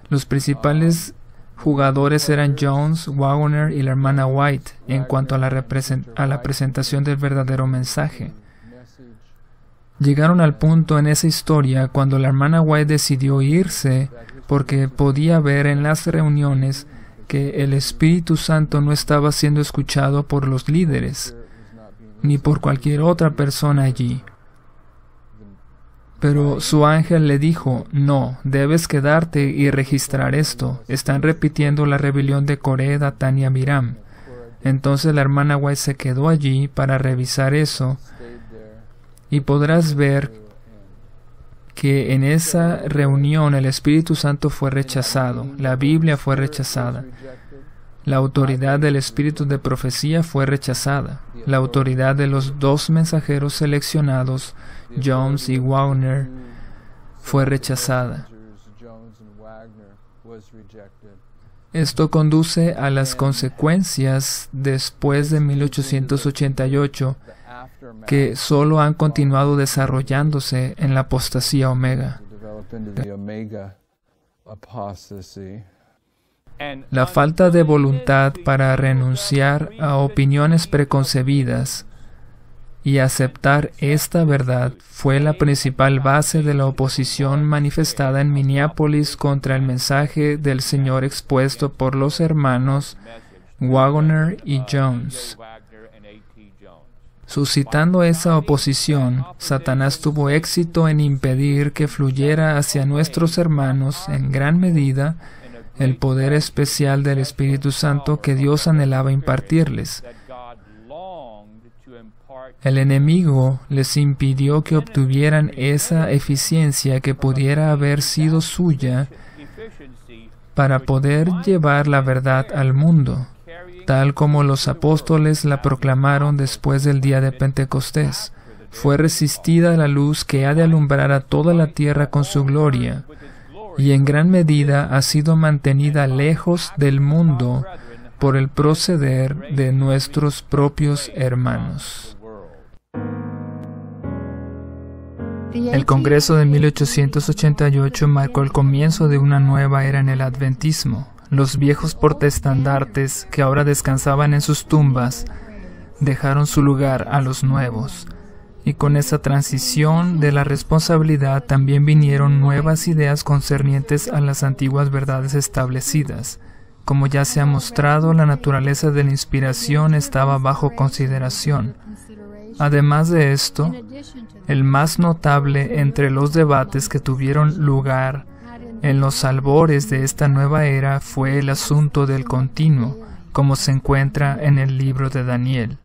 Los principales jugadores eran Jones, Waggoner y la hermana White en cuanto a la presentación del verdadero mensaje. Llegaron al punto en esa historia cuando la hermana White decidió irse porque podía ver en las reuniones que el Espíritu Santo no estaba siendo escuchado por los líderes, ni por cualquier otra persona allí. Pero su ángel le dijo, no, debes quedarte y registrar esto. Están repitiendo la rebelión de Coré, Datán y Abiram. Entonces la hermana White se quedó allí para revisar eso, y podrás ver que en esa reunión el Espíritu Santo fue rechazado, la Biblia fue rechazada, la autoridad del Espíritu de profecía fue rechazada, la autoridad de los 2 mensajeros seleccionados, Jones y Waggoner, fue rechazada. Esto conduce a las consecuencias después de 1888, que solo han continuado desarrollándose en la apostasía omega. La falta de voluntad para renunciar a opiniones preconcebidas y aceptar esta verdad fue la principal base de la oposición manifestada en Minneapolis contra el mensaje del Señor expuesto por los hermanos Waggoner y Jones. Suscitando esa oposición, Satanás tuvo éxito en impedir que fluyera hacia nuestros hermanos, en gran medida, el poder especial del Espíritu Santo que Dios anhelaba impartirles. El enemigo les impidió que obtuvieran esa eficiencia que pudiera haber sido suya para poder llevar la verdad al mundo, tal como los apóstoles la proclamaron después del día de Pentecostés. Fue resistida la luz que ha de alumbrar a toda la tierra con su gloria, y en gran medida ha sido mantenida lejos del mundo por el proceder de nuestros propios hermanos. El Congreso de 1888 marcó el comienzo de una nueva era en el adventismo. Los viejos portaestandartes que ahora descansaban en sus tumbas dejaron su lugar a los nuevos. Y con esa transición de la responsabilidad también vinieron nuevas ideas concernientes a las antiguas verdades establecidas. Como ya se ha mostrado, la naturaleza de la inspiración estaba bajo consideración. Además de esto, el más notable entre los debates que tuvieron lugar en los albores de esta nueva era fue el asunto del continuo, como se encuentra en el libro de Daniel.